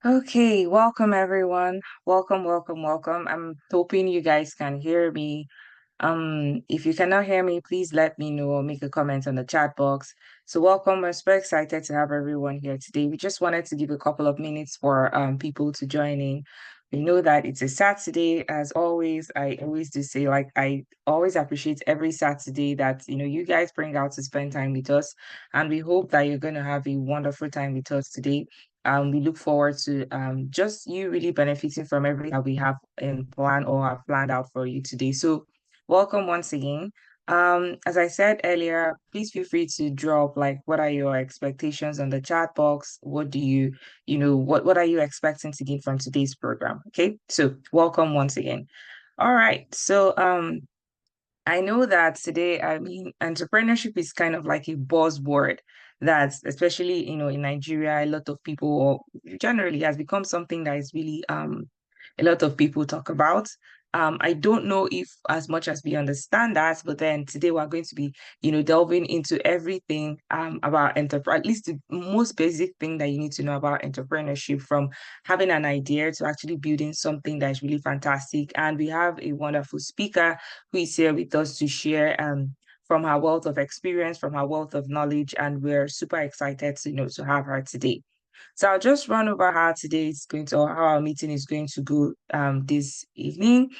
Okay, welcome everyone. Welcome. I'm hoping you guys can hear me. If you cannot hear me, please let me know or make a comment on the chat box. So welcome. We're super excited to have everyone here today. We just wanted to give a couple of minutes for people to join in. We know that it's a Saturday, as always. I always do say, like, I always appreciate every Saturday that you guys bring out to spend time with us. And we hope that you're gonna have a wonderful time with us today. We look forward to just you really benefiting from everything that we have in plan or have planned out for you today. So welcome once again. As I said earlier, please feel free to drop like what are your expectations on the chat box? What do what are you expecting to get from today's program? Okay, so welcome once again. All right, so I know that today, I mean, entrepreneurship is kind of like a buzzword that's especially, in Nigeria, a lot of people or generally has become something that is really a lot of people talk about. I don't know if as much as we understand that, but then today we're going to be, delving into everything about entrepreneur, at least the most basic thing that you need to know about entrepreneurship from having an idea to actually building something that is really fantastic. And we have a wonderful speaker who is here with us to share from her wealth of experience, from her wealth of knowledge, and we're super excited to to have her today. So I'll just run over how today is going to, or how our meeting is going to go this evening.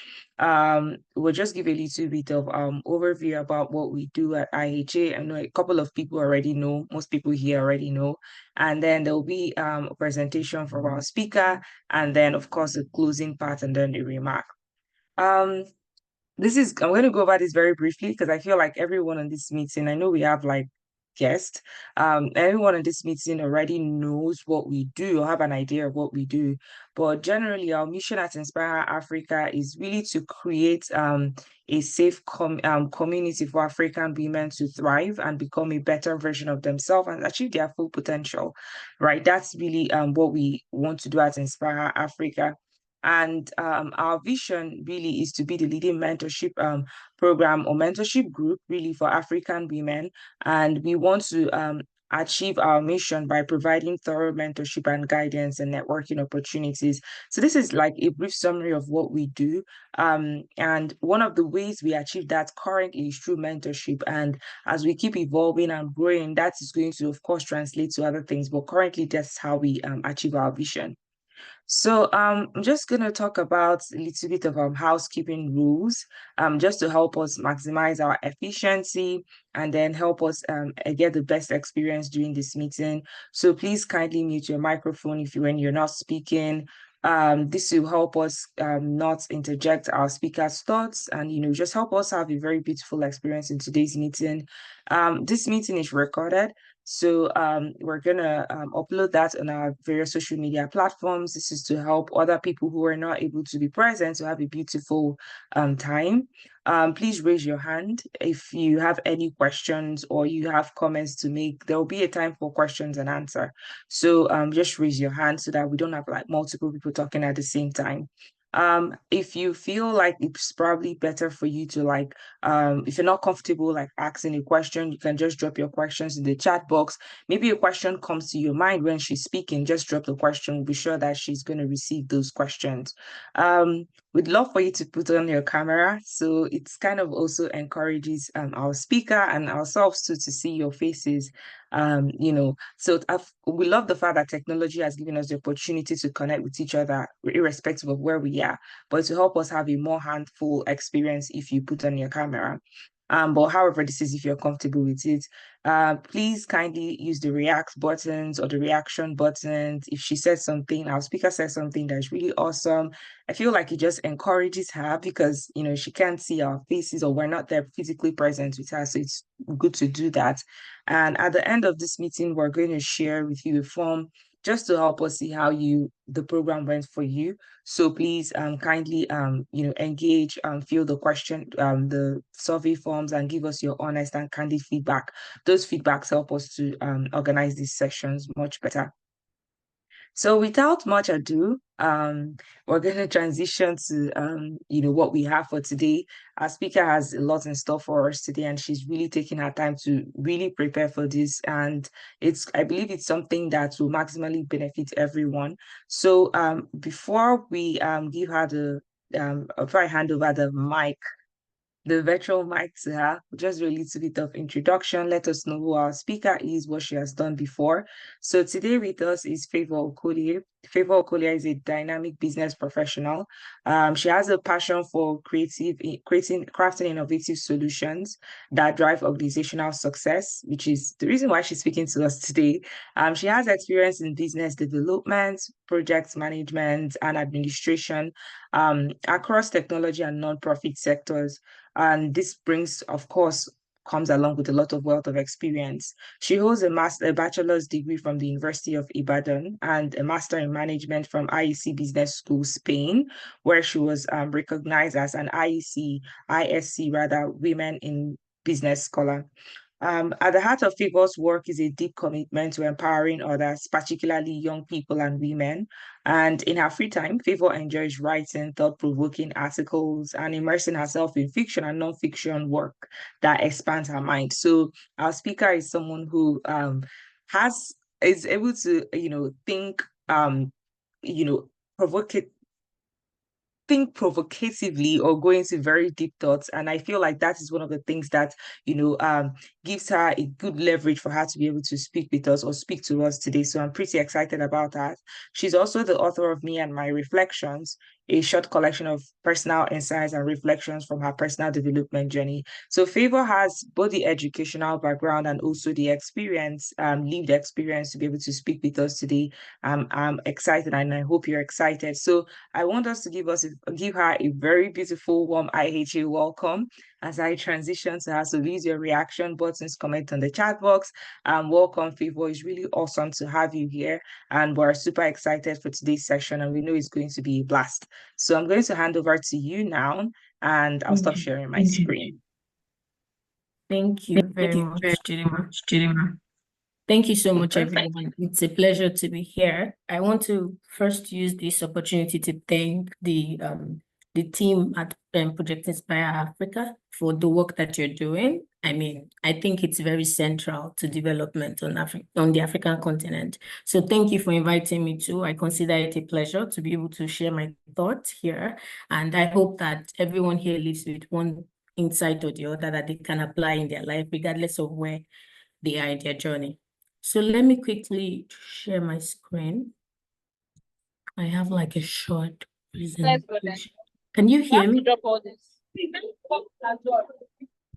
We'll just give a little bit of overview about what we do at IHA. I know a couple of people already know, most people here already know. And then there'll be a presentation from our speaker, and then of course the closing part and then the remark. Um, I'm going to go over this very briefly because I feel like everyone in this meeting, I know we have like guests, everyone in this meeting already knows what we do or have an idea of what we do. But generally, our mission at Inspire Africa is really to create a safe community for African women to thrive and become a better version of themselves and achieve their full potential, right? That's really what we want to do at Inspire Africa. And our vision really is to be the leading mentorship program or mentorship group really for African women. And we want to achieve our mission by providing thorough mentorship and guidance and networking opportunities. So this is like a brief summary of what we do. And one of the ways we achieve that currently is through mentorship. And as we keep evolving and growing, that is going to, of course, translate to other things. But currently, that's how we achieve our vision. So I'm just going to talk about a little bit of housekeeping rules just to help us maximize our efficiency and then help us get the best experience during this meeting. So please kindly mute your microphone when you're not speaking. This will help us not interject our speaker's thoughts and, just help us have a very beautiful experience in today's meeting. This meeting is recorded. So we're gonna upload that on our various social media platforms. This is to help other people who are not able to be present to have a beautiful time. Please raise your hand if you have any questions or you have comments to make. There will be a time for questions and answer. So just raise your hand so that we don't have like multiple people talking at the same time. If you feel like it's probably better for you to like if you're not comfortable like asking a question, you can just drop your questions in the chat box. Maybe a question comes to your mind when she's speaking, just drop the question. We'll be sure that she's going to receive those questions. We'd love for you to put on your camera, so it's kind of also encourages our speaker and ourselves too to see your faces. So we love the fact that technology has given us the opportunity to connect with each other irrespective of where we are, but to help us have a more handful experience if you put on your camera. But however, this is if you're comfortable with it. Please kindly use the react buttons or the reaction buttons. If she says something, our speaker says something that's really awesome, I feel like it just encourages her because she can't see our faces or we're not there physically present with her. So it's good to do that. And at the end of this meeting, we're going to share with you a form just to help us see how the program went for you. So please kindly engage fill the question, the survey forms, and give us your honest and candid feedback. Those feedbacks help us to organize these sessions much better. So without much ado, we're going to transition to what we have for today. Our speaker has a lot in store for us today, and she's really taking her time to really prepare for this. And I believe it's something that will maximally benefit everyone. So before we give her before I hand over the virtual mic to her, just do a little bit of introduction. Let us know who our speaker is, what she has done before. So today with us is Favour Okolie. Favour Okolie is a dynamic business professional. She has a passion for crafting innovative solutions that drive organizational success, which is the reason why she's speaking to us today. She has experience in business development, project management, and administration across technology and nonprofit sectors. And this brings, of course, comes along with a lot of wealth of experience. She holds a bachelor's degree from the University of Ibadan and a master in management from IEC Business School, Spain, where she was recognized as an ISC rather, Women in Business Scholar. At the heart of Favor's work is a deep commitment to empowering others, particularly young people and women. And in her free time, Favor enjoys writing thought-provoking articles and immersing herself in fiction and non-fiction work that expands her mind. So our speaker is someone who is able to, think, provoke think provocatively or go into very deep thoughts. And I feel like that is one of the things that, gives her a good leverage for her to be able to speak with us or speak to us today. So I'm pretty excited about that. She's also the author of Me and My Reflections, a short collection of personal insights and reflections from her personal development journey. So Favour has both the educational background and also the lived experience to be able to speak with us today. I'm excited and I hope you're excited. So I want us to give her a very beautiful, warm IHA welcome as I transition to her. So use your reaction buttons, comment on the chat box, and welcome, Favour. It's really awesome to have you here, and we're super excited for today's session, and we know it's going to be a blast. So I'm going to hand over to you now, and I'll stop sharing my screen. Thank you very much, Chidima. Thank you so much, everyone. It's a pleasure to be here. I want to first use this opportunity to thank the team at Project Inspire Africa for the work that you're doing. I mean, I think it's very central to development on the African continent. So thank you for inviting me too. I consider it a pleasure to be able to share my thoughts here. And I hope that everyone here lives with one insight or the other that they can apply in their life, regardless of where they are in their journey. So let me quickly share my screen. I have like a short presentation. Can you hear me?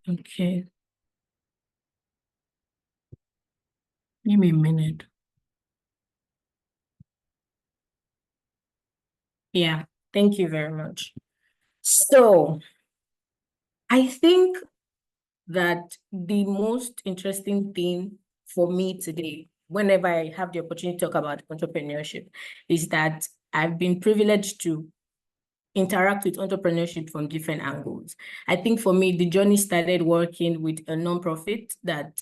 Okay. Give me a minute. Yeah, thank you very much. So I think that the most interesting thing for me today, whenever I have the opportunity to talk about entrepreneurship, is that I've been privileged to interact with entrepreneurship from different angles. I think for me, the journey started working with a nonprofit that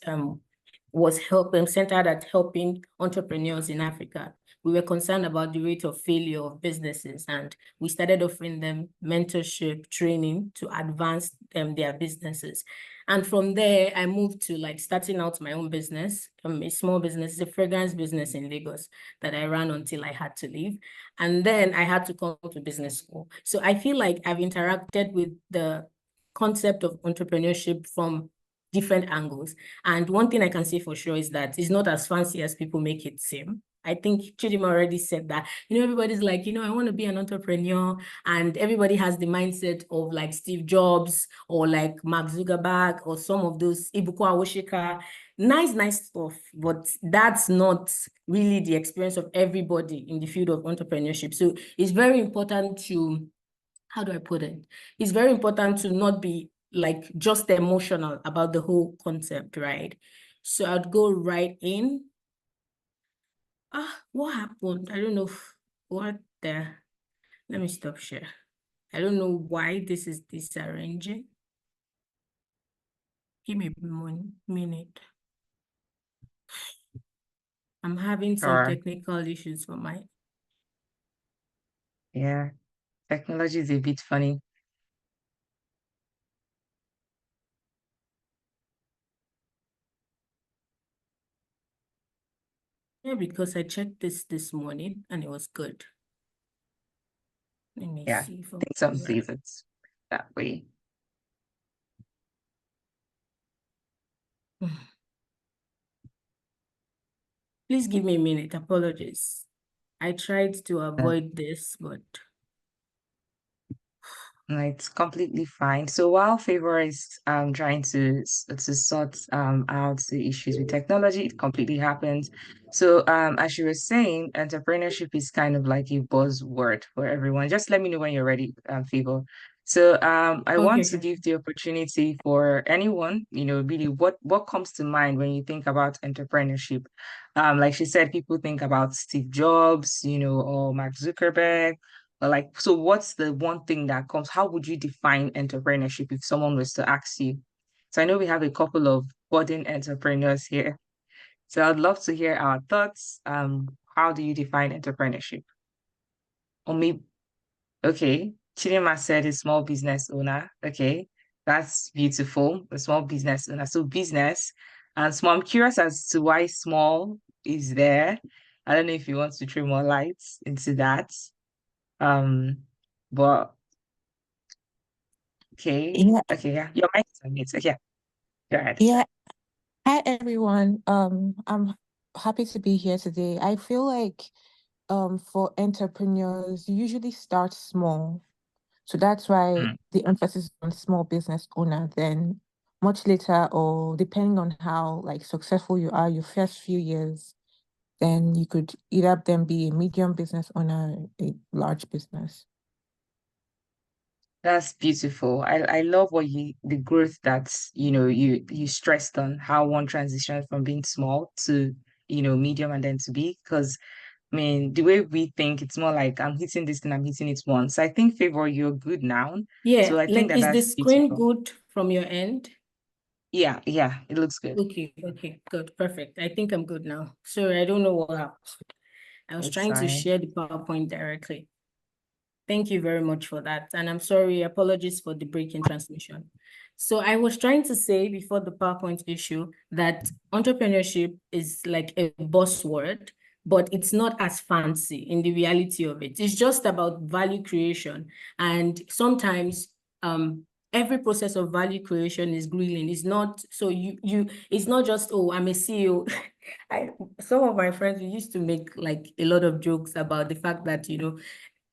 was centered at helping entrepreneurs in Africa. We were concerned about the rate of failure of businesses, and we started offering them mentorship training to advance their businesses. And from there, I moved to like starting out my own business, a small business, a fragrance business in Lagos that I ran until I had to leave. And then I had to come to business school. So I feel like I've interacted with the concept of entrepreneurship from different angles. And one thing I can say for sure is that it's not as fancy as people make it seem. I think Chidima already said that, everybody's like, I want to be an entrepreneur, and everybody has the mindset of like Steve Jobs or like Mark Zuckerberg or some of those Ibuko Awoshika. Nice stuff, but that's not really the experience of everybody in the field of entrepreneurship. So it's very important to, how do I put it? It's very important to not be like just emotional about the whole concept, right? So I'd go right in. What happened? I don't know what the, let me stop share. I don't know why this is disarranging. Give me 1 minute. I'm having some technical issues for my. Yeah, technology is a bit funny. Yeah, because I checked this morning and it was good. Let me Yeah, see I think some days it's that way. Please give me a minute. Apologies. I tried to avoid this, but No, it's completely fine. So while Favor is trying to sort out the issues with technology, it completely happens. So as you were saying, entrepreneurship is kind of like a buzzword for everyone. Just let me know when you're ready, Favor. So I want to okay. give the opportunity for anyone, really what comes to mind when you think about entrepreneurship. Like she said, people think about Steve Jobs, or Mark Zuckerberg. But like, so what's the one thing that comes? How would you define entrepreneurship if someone was to ask you? So I know we have a couple of budding entrepreneurs here. So I'd love to hear our thoughts. How do you define entrepreneurship? Or maybe, okay, Chidima said a small business owner. Okay, that's beautiful. A small business owner. So business and small. I'm curious as to why small is there. I don't know if you want to throw more lights into that. Um, but okay. Yeah, Okay, yeah. Your mic is on mute. So yeah, go ahead. yeah. Hi everyone. I'm happy to be here today. I feel like for entrepreneurs, you usually start small. So that's why Hmm. the emphasis is on small business owner. Then much later, or depending on how like successful you are, your first few years, then you could either then be a medium business owner, a large business. That's beautiful. I love what the growth that's, you stressed on how one transitions from being small to, medium and then to big. Because I mean, the way we think, it's more like I'm hitting this and I'm hitting it once. I think Favor, you're good now. So Yeah, I think like, that is the that's screen beautiful. good from your end? Yeah, it looks good. Okay, good, perfect. I think I'm good now. Sorry, I don't know what happened. I was It's trying to fine. share the PowerPoint directly. Thank you very much for that. And I'm sorry, apologies for the break in transmission. So I was trying to say before the PowerPoint issue that entrepreneurship is like a buzzword, but it's not as fancy in the reality of it. It's just about value creation. And sometimes every process of value creation is grilling. It's not so it's not just, oh, I'm a CEO. Some of my friends, we used to make like a lot of jokes about the fact that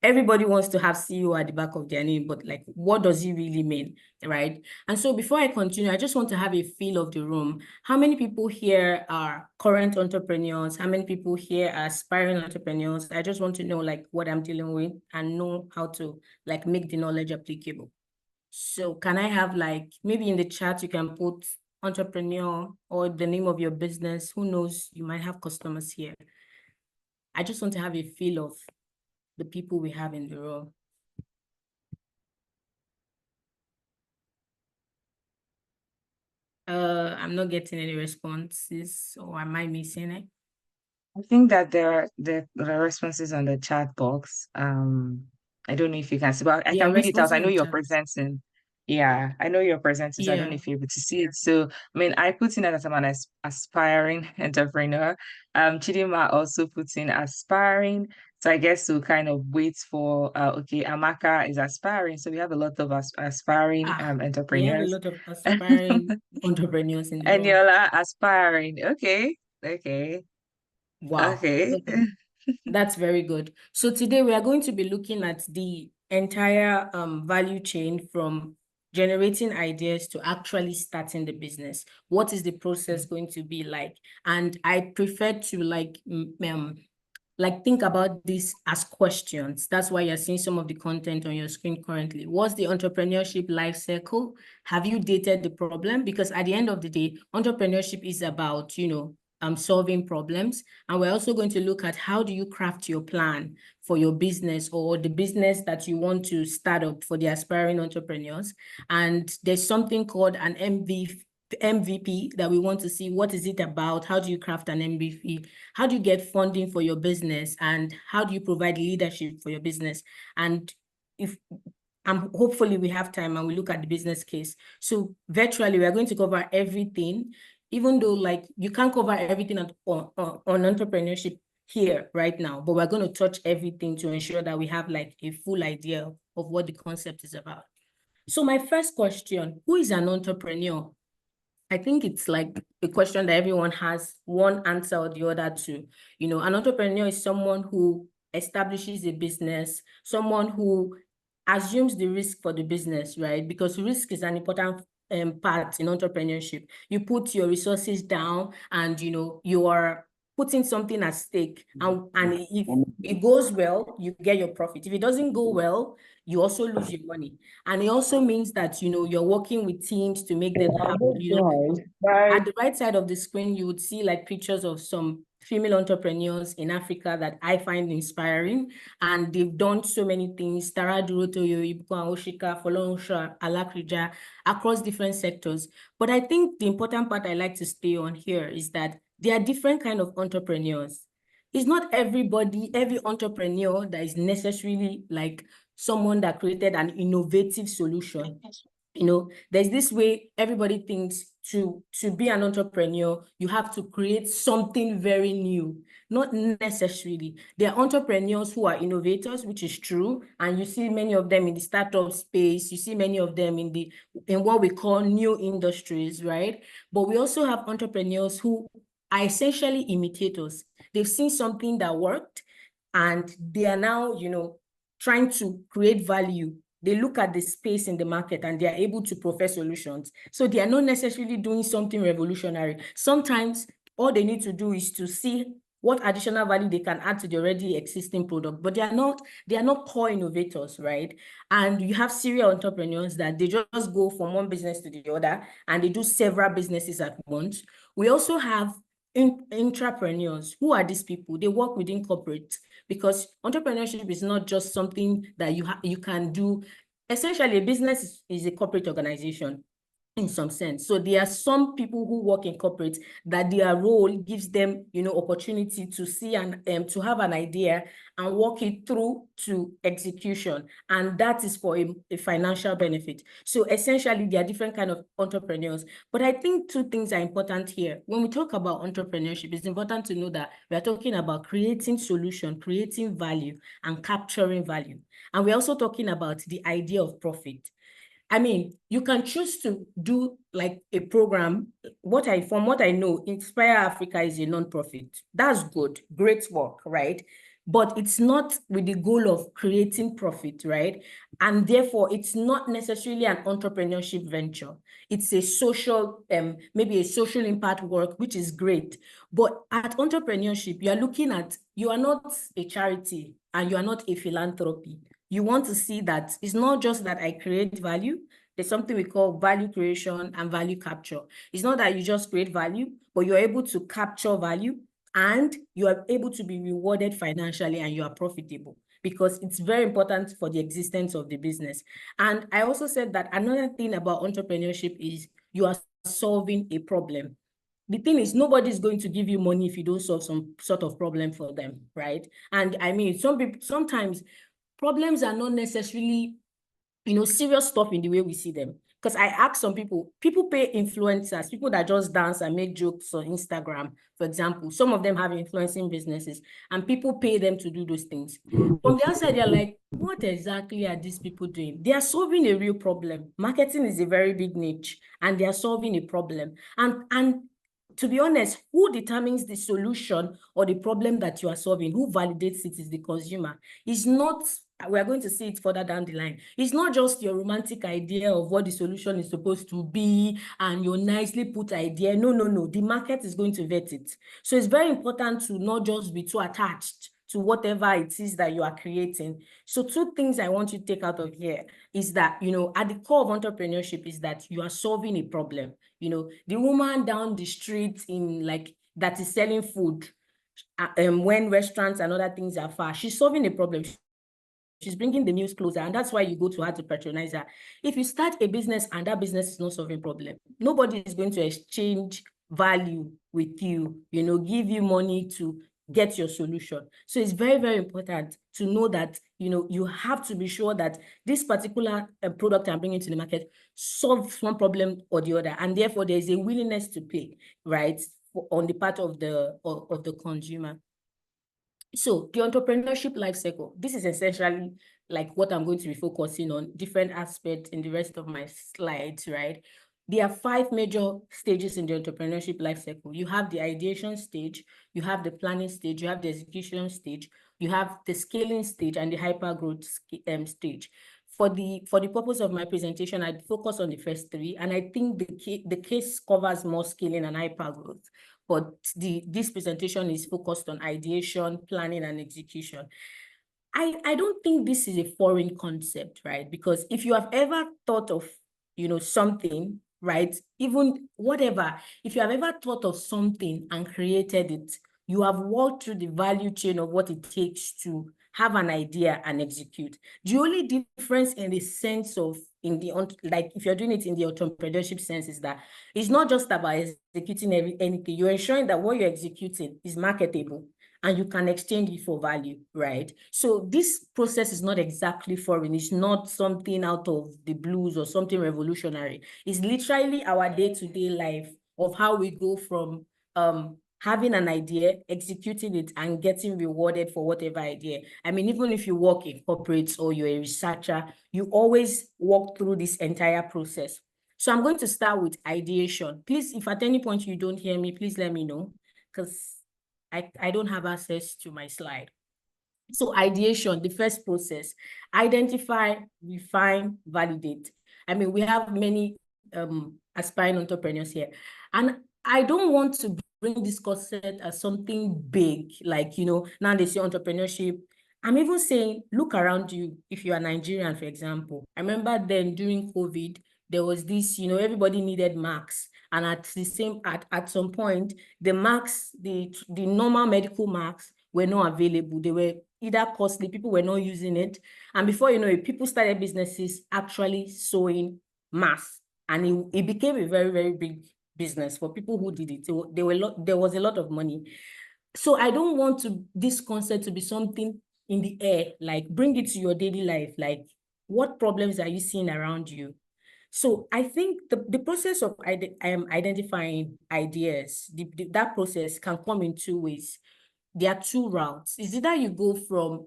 everybody wants to have CEO at the back of their name, but like, what does it really mean, right? And so before I continue, I just want to have a feel of the room. How many people here are current entrepreneurs? How many people here are aspiring entrepreneurs? I just want to know like what I'm dealing with and know how to like make the knowledge applicable. So can I have like, maybe in the chat, you can put entrepreneur or the name of your business, who knows, you might have customers here. I just want to have a feel of the people we have in the room. I'm not getting any responses, or am I missing it? I think that there are responses on the chat box. I don't know if you can see, but I Yeah, can read it out. responses I know in you're chat. presenting. Yeah, I know you're presenting, so I don't know Yeah. if you're able to see it. So, I mean, I put in that I'm an aspiring entrepreneur. Chidima also puts in aspiring. So I guess we'll kind of wait for, okay, Amaka is aspiring. So we have a lot of aspiring We have a entrepreneurs. lot of aspiring entrepreneurs in the And room. you're aspiring. Okay, okay, Wow. okay. That's very good. So today we are going to be looking at the entire value chain from generating ideas to actually starting the business. What is the process going to be like? And I prefer to think about this as questions. That's why you're seeing some of the content on your screen currently. What's the entrepreneurship life cycle? Have you dated the problem? Because at the end of the day, entrepreneurship is about, solving problems. And we're also going to look at how do you craft your plan for your business or the business that you want to start up for the aspiring entrepreneurs. And there's something called an MVP that we want to see. What is it about? How do you craft an MVP? How do you get funding for your business? And how do you provide leadership for your business? And if hopefully we have time and we look at the business case. So virtually, we are going to cover everything, even though you can't cover everything on entrepreneurship here right now, but we're going to touch everything to ensure that we have a full idea of what the concept is about. So my first question, who is an entrepreneur? I think it's a question that everyone has one answer or the other to. An entrepreneur is someone who establishes a business, someone who assumes the risk for the business, right? Because risk is an important part in entrepreneurship. You put your resources down and, you are putting something at stake. And if it goes well, you get your profit. If it doesn't go well, you also lose your money. And it also means that, you're working with teams to make them happen. At the right side of the screen, you would see pictures of some female entrepreneurs in Africa that I find inspiring. And they've done so many things, Tara Durotoyo, Ibuka Oshika, Folonsha, Alakrija, across different sectors. But I think the important part I like to stay on here is that there are different kinds of entrepreneurs. It's not every entrepreneur that is necessarily someone that created an innovative solution. There's this way everybody thinks to be an entrepreneur, you have to create something very new. Not necessarily. There are entrepreneurs who are innovators, which is true. And you see many of them in the startup space. You see many of them in what we call new industries, right? But we also have entrepreneurs who are essentially imitators. They've seen something that worked and they are now, trying to create value. They look at the space in the market and they are able to profess solutions. So they are not necessarily doing something revolutionary. Sometimes all they need to do is to see what additional value they can add to the already existing product, but they are not core innovators, right? And you have serial entrepreneurs that they just go from one business to the other and they do several businesses at once. We also have intrapreneurs. Who are these people? They work within corporate, because entrepreneurship is not just something that you can do. Essentially, a business is a corporate organization in some sense. So there are some people who work in corporate that their role gives them, opportunity to see and to have an idea and work it through to execution. And that is for a financial benefit. So essentially, there are different kinds of entrepreneurs. But I think two things are important here. When we talk about entrepreneurship, it's important to know that we are talking about creating solution, creating value, and capturing value. And we're also talking about the idea of profit. I mean, you can choose to do a program. From what I know, Inspire Africa is a nonprofit. That's good, great work, right? But it's not with the goal of creating profit, right? And therefore, it's not necessarily an entrepreneurship venture. It's a social, maybe a social impact work, which is great. But at entrepreneurship, you are not a charity and you are not a philanthropy. You want to see that it's not just that I create value, there's something we call value creation and value capture. It's not that you just create value, but you're able to capture value and you are able to be rewarded financially and you are profitable, because it's very important for the existence of the business. And I also said that another thing about entrepreneurship is you are solving a problem. The thing is, nobody's going to give you money if you don't solve some sort of problem for them, right? And I mean, some people, sometimes problems are not necessarily, serious stuff in the way we see them. Because I ask some people pay influencers, people that just dance and make jokes on Instagram, for example. Some of them have influencing businesses and people pay them to do those things. From the outside, they're like, what exactly are these people doing? They are solving a real problem. Marketing is a very big niche and they are solving a problem. And to be honest, who determines the solution or the problem that you are solving? Who validates it is the consumer. It's not, we are going to see it further down the line. It's not just your romantic idea of what the solution is supposed to be and your nicely put idea. No, no, no. The market is going to vet it. So it's very important to not just be too attached to whatever it is that you are creating. So two things I want you to take out of here is that, at the core of entrepreneurship is that you are solving a problem. The woman down the street that is selling food, when restaurants and other things are far, she's solving a problem. She's bringing the news closer, and that's why you go to her to patronize her. If you start a business and that business is not solving problem, nobody is going to exchange value with you, give you money to get your solution. So it's very, very important to know that, you have to be sure that this particular product I'm bringing to the market solves one problem or the other, and therefore there is a willingness to pay, right, on the part of the consumer. So the entrepreneurship life cycle, this is essentially like what I'm going to be focusing on, different aspects in the rest of my slides, right? There are 5 major stages in the entrepreneurship life cycle. You have the ideation stage, you have the planning stage, you have the execution stage, you have the scaling stage, and the hypergrowth stage. For the purpose of my presentation, I'd focus on the first 3, and I think the case covers more scaling and hypergrowth. But this presentation is focused on ideation, planning, and execution. I don't think this is a foreign concept, right? Because if you have ever thought of, something, right? Even whatever, if you have ever thought of something and created it, you have walked through the value chain of what it takes to have an idea and execute. The only difference in the sense of, if you're doing it in the entrepreneurship sense, is that it's not just about executing anything. You're ensuring that what you're executing is marketable and you can exchange it for value, right? So this process is not exactly foreign. It's not something out of the blues or something revolutionary. It's literally our day-to-day life of how we go from having an idea, executing it, and getting rewarded for whatever idea. I mean, even if you work in corporates or you're a researcher, you always walk through this entire process. So I'm going to start with ideation. Please, if at any point you don't hear me, please let me know, because I don't have access to my slide. So ideation, the first process: identify, refine, validate. I mean, we have many aspiring entrepreneurs here, and I don't want to bring this concept as something big, like, now they say entrepreneurship. I'm even saying, look around you. If you are Nigerian, for example, I remember then during COVID, there was this, everybody needed masks. And at some point, the masks, the normal medical masks were not available. They were either costly, people were not using it. And before you know it, people started businesses actually sewing masks. And it became a very, very big business for people who did it. There was a lot of money. So I don't want this concept to be something in the air, like bring it to your daily life. Like, what problems are you seeing around you? So I think the process of identifying ideas, that process can come in 2 ways. There are 2 routes. It's either you go from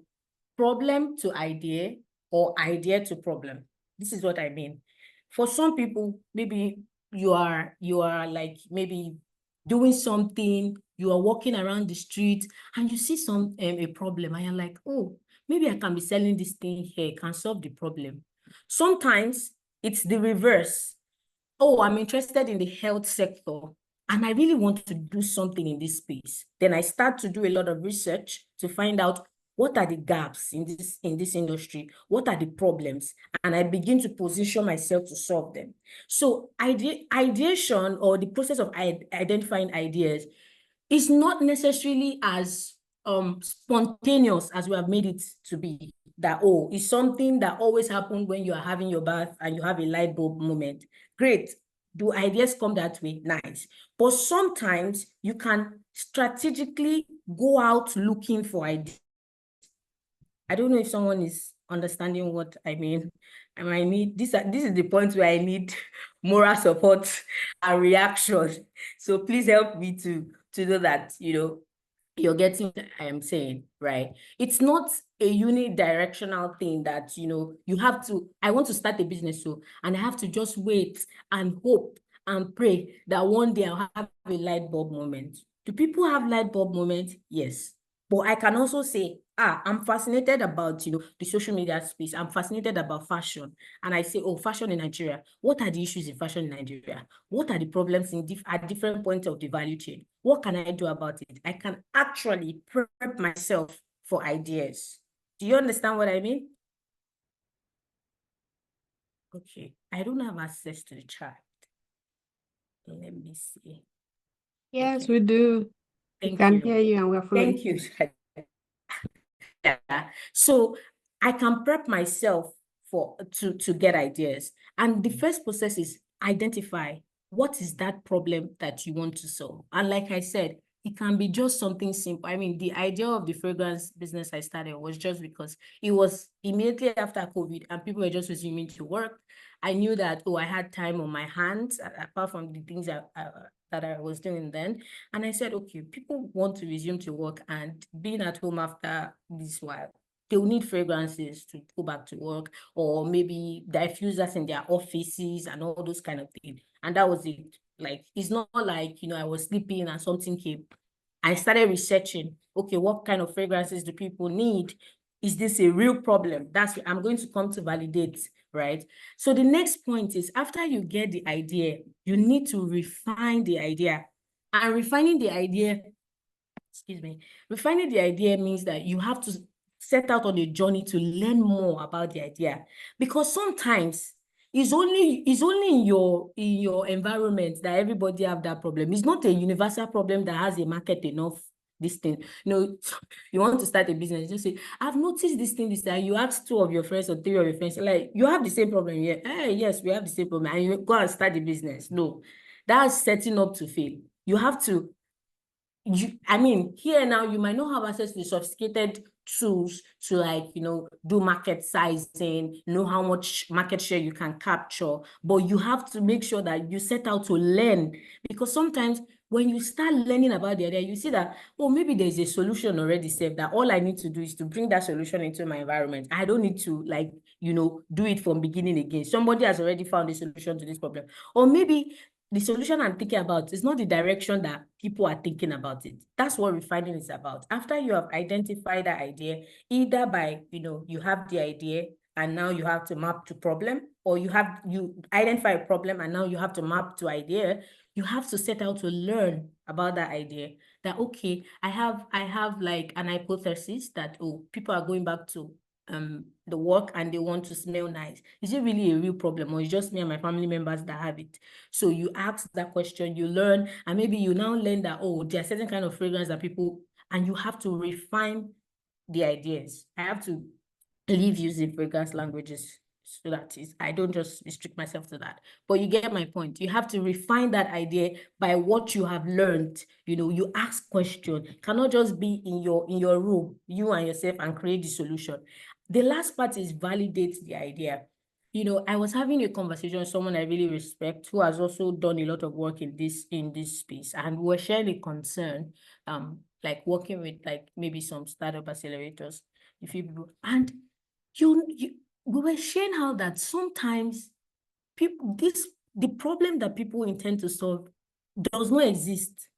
problem to idea or idea to problem. This is what I mean. For some people, maybe you are like maybe doing something, you are walking around the street and you see a problem and you're like, oh, maybe I can be selling this thing here, can solve the problem. Sometimes it's the reverse. Oh, I'm interested in the health sector and I really want to do something in this space. Then I start to do a lot of research to find out what are the gaps in this industry? What are the problems? And I begin to position myself to solve them. So ideation, or the process of identifying ideas, is not necessarily as spontaneous as we have made it to be. That, oh, it's something that always happens when you are having your bath and you have a light bulb moment. Great. Do ideas come that way? Nice. But sometimes you can strategically go out looking for ideas. I don't know if someone is understanding what I mean. I might need this is the point where I need moral support and reaction. So please help me to know that, you're getting what I am saying, right? It's not a unidirectional thing that, you have to, I want to start a business, and I have to just wait and hope and pray that one day I'll have a light bulb moment. Do people have light bulb moments? Yes. But I can also say, I'm fascinated about, the social media space. I'm fascinated about fashion. And I say, oh, fashion in Nigeria. What are the issues in fashion in Nigeria? What are the problems at different points of the value chain? What can I do about it? I can actually prep myself for ideas. Do you understand what I mean? Okay, I don't have access to the chat. Let me see. Yes, Okay. we do. We Thank can you. hear you and we're following. Thank you. Yeah. So I can prep myself to get ideas. And the first process is identify what is that problem that you want to solve. And like I said, it can be just something simple. I mean, the idea of the fragrance business I started was just because it was immediately after COVID and people were just resuming to work. I knew that, I had time on my hands, apart from the things that I was doing then. And I said, okay, people want to resume to work, and being at home after this while, they'll need fragrances to go back to work, or maybe diffusers in their offices and all those kind of things. And that was it. Like, it's not like, I was sleeping and something came. I started researching, okay, what kind of fragrances do people need? Is this a real problem? I'm going to come to validate, right? So the next point is, after you get the idea, you need to refine the idea. And refining the idea means that you have to set out on a journey to learn more about the idea, because sometimes it's only in your environment that everybody have that problem. It's not a universal problem that has a market enough. This thing, you want to start a business, you just say, I've noticed this thing, you ask 2 of your friends or 3 of your friends, like, you have the same problem here. Yes, we have the same problem, and you go and start the business. No, that's setting up to fail. You have to here now, you might not have access to the sophisticated tools to do market sizing, know how much market share you can capture, but you have to make sure that you set out to learn, because sometimes when you start learning about the idea, you see that, maybe there's a solution already set, that all I need to do is to bring that solution into my environment. I don't need to do it from beginning again. Somebody has already found a solution to this problem. Or maybe the solution I'm thinking about is not the direction that people are thinking about it. That's what refining is about. After you have identified that idea, either by, you have the idea and now you have to map to problem, or you identify a problem and now you have to map to idea, you have to set out to learn about that idea. That, okay, I have like an hypothesis that, people are going back to the work and they want to smell nice. Is it really a real problem, or is it just me and my family members that have it? So you ask that question, you learn, and maybe you now learn that, there are certain kind of fragrance that people, and you have to refine the ideas. I have to leave using fragrance languages so that I don't just restrict myself to that. But you get my point. You have to refine that idea by what you have learned. You ask questions. Cannot just be in your room, you and yourself, and create the solution. The last part is validate the idea. I was having a conversation with someone I really respect, who has also done a lot of work in this space, and we're sharing a concern, like working with maybe some startup accelerators, if you, and we were sharing how that sometimes the problem that people intend to solve does not exist.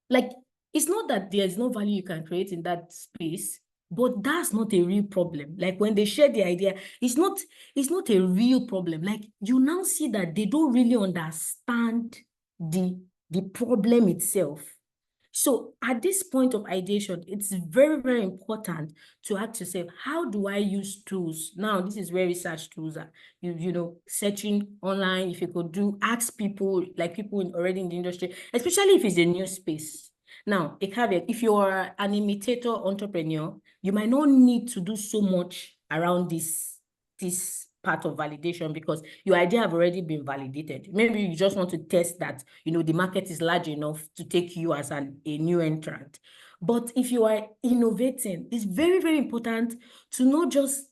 Like, it's not that there's no value you can create in that space, but that's not a real problem. Like, when they share the idea, it's not a real problem. Like, you now see that they don't really understand the problem itself. So at this point of ideation, it's very, very important to ask yourself, how do I use tools? Now, this is where research tools are. You know, searching online, if you could do, ask people, like people already in the industry, especially if it's a new space. Now, a caveat, if you are an imitator entrepreneur, you might not need to do so much around this part of validation because your idea have already been validated. Maybe you just want to test that, you know, the market is large enough to take you as a new entrant. But if you are innovating, it's very, very important to not just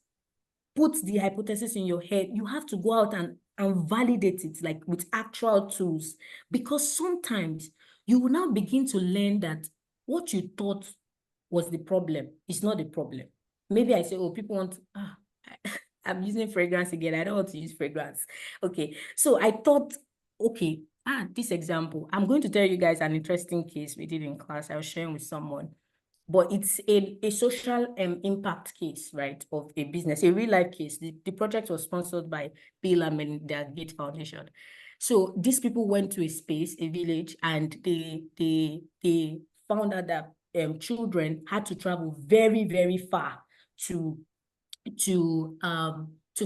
put the hypothesis in your head. You have to go out and validate it, like with actual tools, because sometimes you will now begin to learn that what you thought was the problem is not the problem. Maybe I say, oh, people want, I'm using fragrance again. I don't want to use fragrance. Okay, so I thought, okay, this example, I'm going to tell you guys an interesting case we did in class. I was sharing with someone, but it's a social impact case, right, of a business, a real life case. The project was sponsored by Bill and Melinda Gates Foundation. So these people went to a space, a village, and they found out that children had to travel very, very far to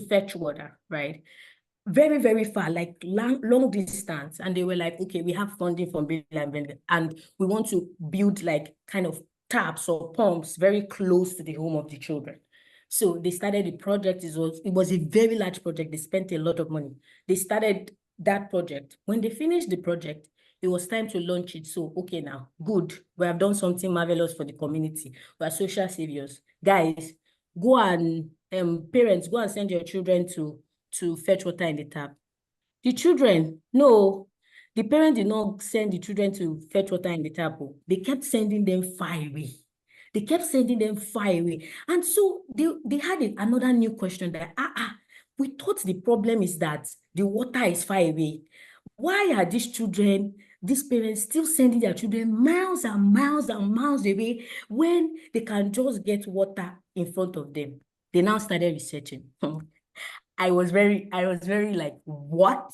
fetch water, right? Very, very far, like long distance. And they were like, okay, we have funding from Bill and Melinda, and we want to build like kind of taps or pumps very close to the home of the children. So they started the project. It was a very large project. They spent a lot of money. They started that project. When they finished the project, it was time to launch it. So, okay, now, good. We have done something marvelous for the community. We are social saviors. Guys, go and, parents, go and send your children to fetch water in the tap. The children, no, the parents did not send the children to fetch water in the tap. They kept sending them far away. They kept sending them far away. And so they had another new question that, we thought the problem is that the water is far away. Why are these children, these parents still sending their children miles and miles and miles away when they can just get water in front of them? They now started researching. I was very like, what?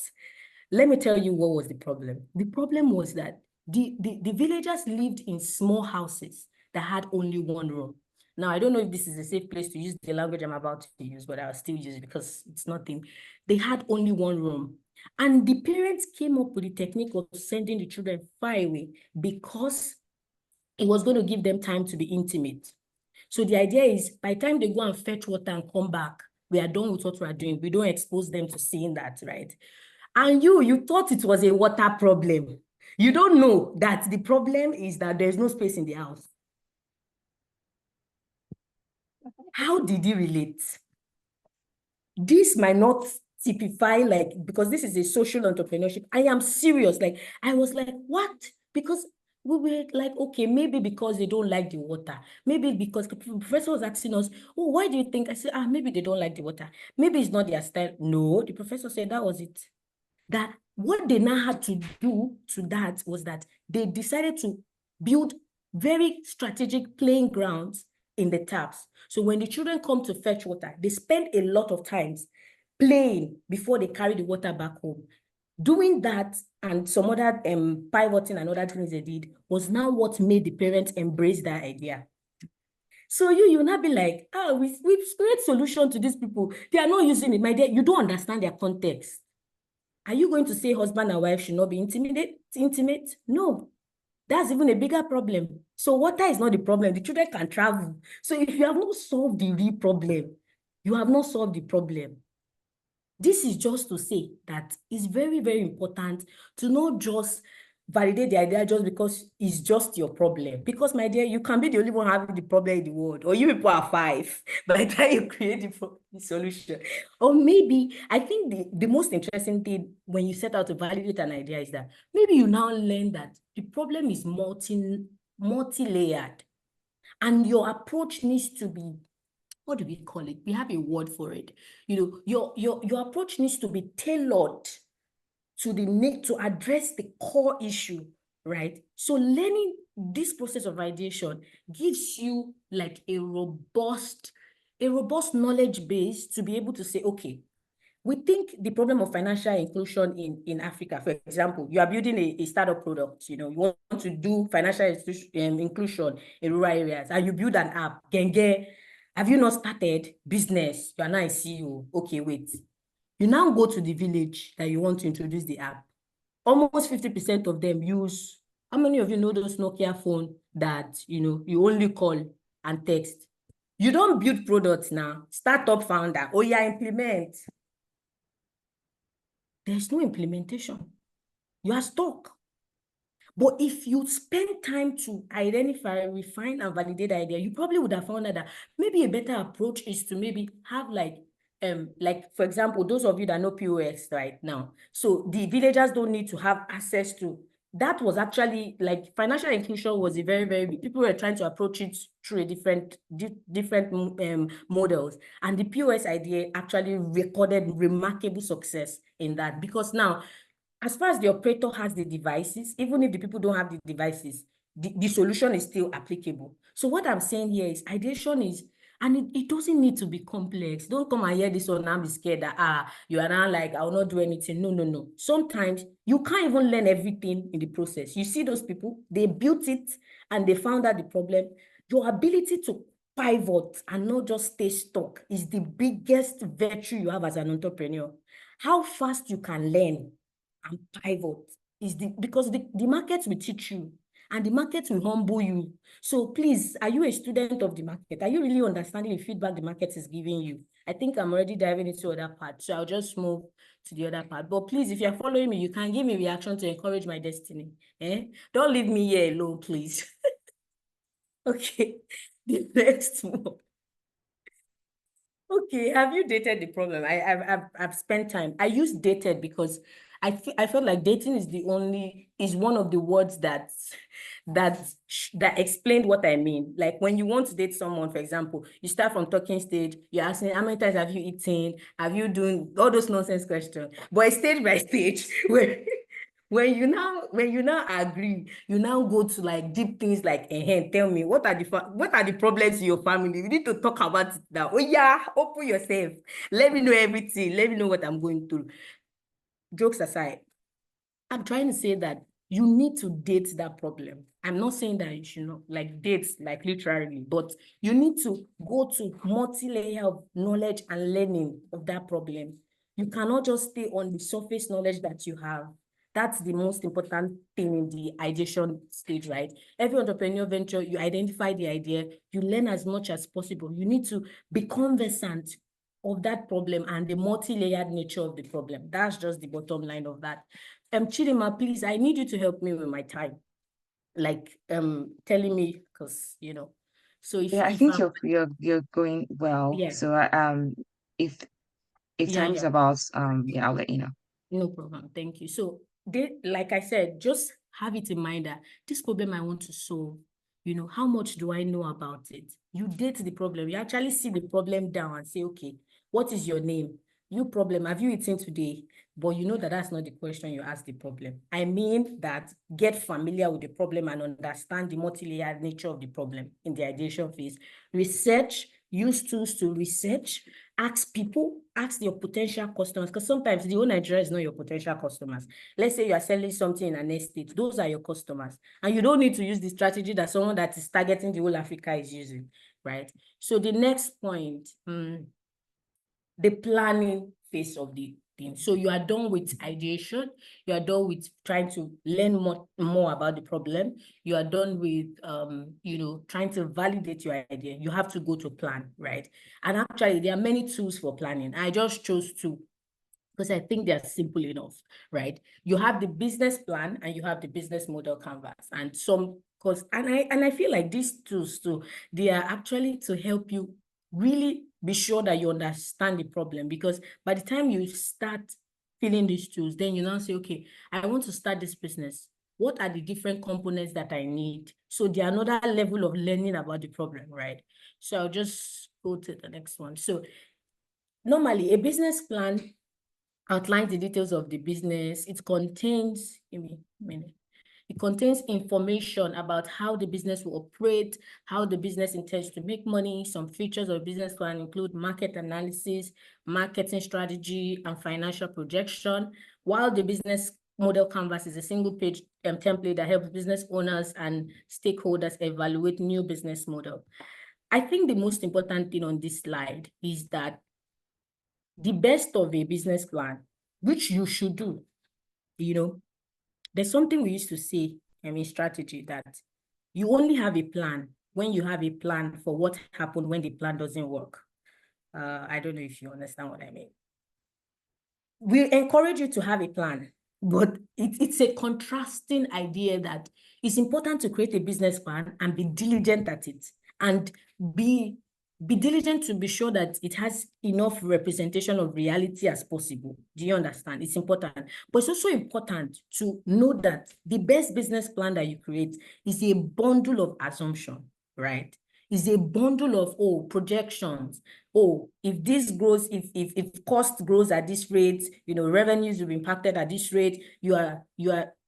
Let me tell you what was the problem. The problem was that the villagers lived in small houses that had only one room. Now, I don't know if this is a safe place to use the language I'm about to use, but I'll still use it because it's nothing. They had only one room. And the parents came up with the technique of sending the children far away because it was going to give them time to be intimate. So the idea is by the time they go and fetch water and come back, we are done with what we are doing. We don't expose them to seeing that, right? And you thought it was a water problem. You don't know that the problem is that there's no space in the house. How did you relate? This might not typify, like, because this is a social entrepreneurship. I am serious. Like, I was like, what? Because we were like, okay, maybe because they don't like the water. Maybe because the professor was asking us, oh, why do you think? I said, maybe they don't like the water. Maybe it's not their style. No, the professor said that was it. That what they now had to do to that was that they decided to build very strategic playing grounds in the taps. So when the children come to fetch water, they spend a lot of times playing before they carry the water back home. Doing that and some other pivoting and other things they did was now what made the parents embrace that idea. So you'll not be like, we've created solution to these people. They are not using it. My dear, you don't understand their context. Are you going to say husband and wife should not be intimate? No. That's even a bigger problem. So water is not the problem. The children can travel. So if you have not solved the real problem, you have not solved the problem. This is just to say that it's very, very important to not just validate the idea just because it's just your problem. Because, my dear, you can be the only one having the problem in the world, or you people are 5 by the time you create the solution. Or maybe, I think the most interesting thing when you set out to validate an idea is that maybe you now learn that the problem is multi-layered, and your approach needs to be, what do we call it? We have a word for it. You know, your approach needs to be tailored to the need to address the core issue, right? So learning this process of ideation gives you like a robust knowledge base to be able to say, okay, we think the problem of financial inclusion in Africa, for example, you are building a startup product, you want to do financial inclusion in rural areas, and you build an app, Genge. Have you not started business? You are now a CEO. Okay, wait. You now go to the village that you want to introduce the app. Almost 50% of them use, how many of you know those Nokia phone that, you only call and text? You don't build products now. Startup founder, oh yeah, implement. There's no implementation. You are stuck. But if you spend time to identify, refine, and validate the idea, you probably would have found out that maybe a better approach is to maybe have like for example, those of you that know POS right now, so the villagers don't need to have access to. That was actually like financial inclusion was a very, very big. People were trying to approach it through a different models, and the POS idea actually recorded remarkable success in that, because now, as far as the operator has the devices, even if the people don't have the devices, the solution is still applicable. So what I'm saying here is ideation is, and it doesn't need to be complex. Don't come and hear this one and be scared that, you are now like, I will not do anything. No, no, no. Sometimes you can't even learn everything in the process. You see those people, they built it and they found out the problem. Your ability to pivot and not just stay stuck is the biggest virtue you have as an entrepreneur. How fast you can learn and pivot is because the market will teach you and the market will humble you. So please, are you a student of the market? Are you really understanding the feedback the market is giving you? I think I'm already diving into other part, so I'll just move to the other part. But please, if you're following me, you can give me reaction to encourage my destiny. Don't leave me here alone, please. Okay, the next one. Okay, have you dated the problem? I've spent time. I use dated because I felt like dating is one of the words that explained what I mean. Like when you want to date someone, for example, you start from talking stage, you're asking how many times have you eaten, have you doing all those nonsense questions, but it's stage by stage where when you now agree, you now go to like deep things like, tell me what are the problems in your family? You need to talk about it now. Oh yeah, open yourself. Let me know everything. Let me know what I'm going through. Jokes aside, I'm trying to say that you need to date that problem. I'm not saying that you should not like date, like literally, but you need to go to multi-layer of knowledge and learning of that problem. You cannot just stay on the surface knowledge that you have. That's the most important thing in the ideation stage, right? Every entrepreneurial venture, you identify the idea, you learn as much as possible. You need to be conversant of that problem and the multi-layered nature of the problem. That's just the bottom line of that. Chidima, please, I need you to help me with my time. Like telling me, because so if Yeah, I if think I'm, you're going well. yeah, So if yeah, time is yeah. about yeah, I'll let you know. No problem. Thank you. So like I said, just have it in mind that this problem I want to solve, how much do I know about it? You date the problem. You actually see the problem down and say, okay, what is your name? You problem, have you eaten today? But you know that that's not the question you ask the problem. I mean that get familiar with the problem and understand the multi-layered nature of the problem in the ideation phase. Research, use tools to research, ask people, ask your potential customers, because sometimes the whole Nigeria is not your potential customers. Let's say you are selling something in an estate, those are your customers. And you don't need to use the strategy that someone that is targeting the whole Africa is using, right? So the next point, the planning phase of the thing. So you are done with ideation, you are done with trying to learn more about the problem, you are done with trying to validate your idea. You have to go to plan, right? And actually there are many tools for planning. I just chose two because I think they're simple enough, right? You have the business plan and you have the business model canvas, and I feel like these tools too, they are actually to help you really be sure that you understand the problem, because by the time you start filling these tools, then you now say, okay, I want to start this business. What are the different components that I need? So there are another level of learning about the problem, right? So I'll just go to the next one. So normally a business plan outlines the details of the business. It contains, give me a minute. It contains information about how the business will operate, how the business intends to make money. Some features of business plan include market analysis, marketing strategy, and financial projection, while the business model canvas is a single page template that helps business owners and stakeholders evaluate new business model. I think the most important thing on this slide is that the best of a business plan, which you should do, there's something we used to say, strategy, that you only have a plan when you have a plan for what happened when the plan doesn't work. I don't know if you understand what I mean. We encourage you to have a plan, but it's a contrasting idea that it's important to create a business plan and be diligent at it, and be diligent to be sure that it has enough representation of reality as possible. Do you understand? It's important. But it's also important to know that the best business plan that you create is a bundle of assumption, right? Is a bundle of projections. If this grows, if cost grows at this rate, revenues will be impacted at this rate. You are.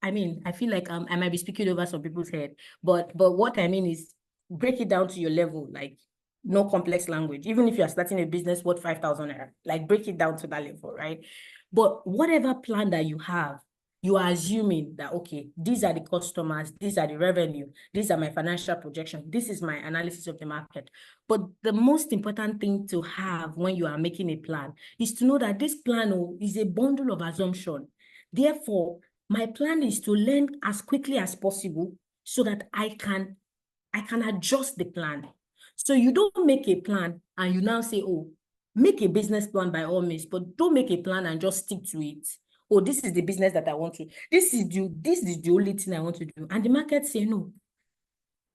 I feel like I might be speaking over some people's head, but what I mean is break it down to your level, like no complex language. Even if you are starting a business worth 5,000 naira, like break it down to that level, right? But whatever plan that you have, you are assuming that, okay, these are the customers, these are the revenue, these are my financial projection, this is my analysis of the market. But the most important thing to have when you are making a plan is to know that this plan is a bundle of assumption. Therefore, my plan is to learn as quickly as possible so that I can adjust the plan. So you don't make a plan and you now say, make a business plan by all means, but don't make a plan and just stick to it. This is the business that I want to, this is the only thing I want to do. And the market say no.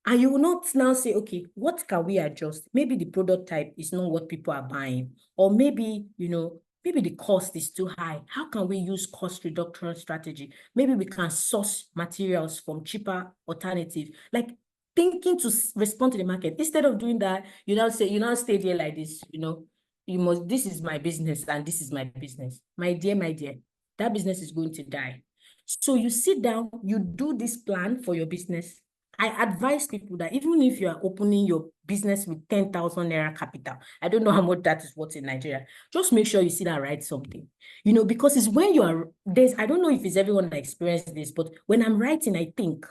And you will not now say, okay, what can we adjust? Maybe the product type is not what people are buying. Or maybe, maybe the cost is too high. How can we use cost reduction strategy? Maybe we can source materials from cheaper alternatives. Like thinking to respond to the market. Instead of doing that, you now stay there like this, this is my business and this is my business. My dear, that business is going to die. So you sit down, you do this plan for your business. I advise people that even if you are opening your business with 10,000 naira capital, I don't know how much that is worth in Nigeria, just make sure you sit and write something, because it's when you are, I don't know if it's everyone that experienced this, but when I'm writing, I think.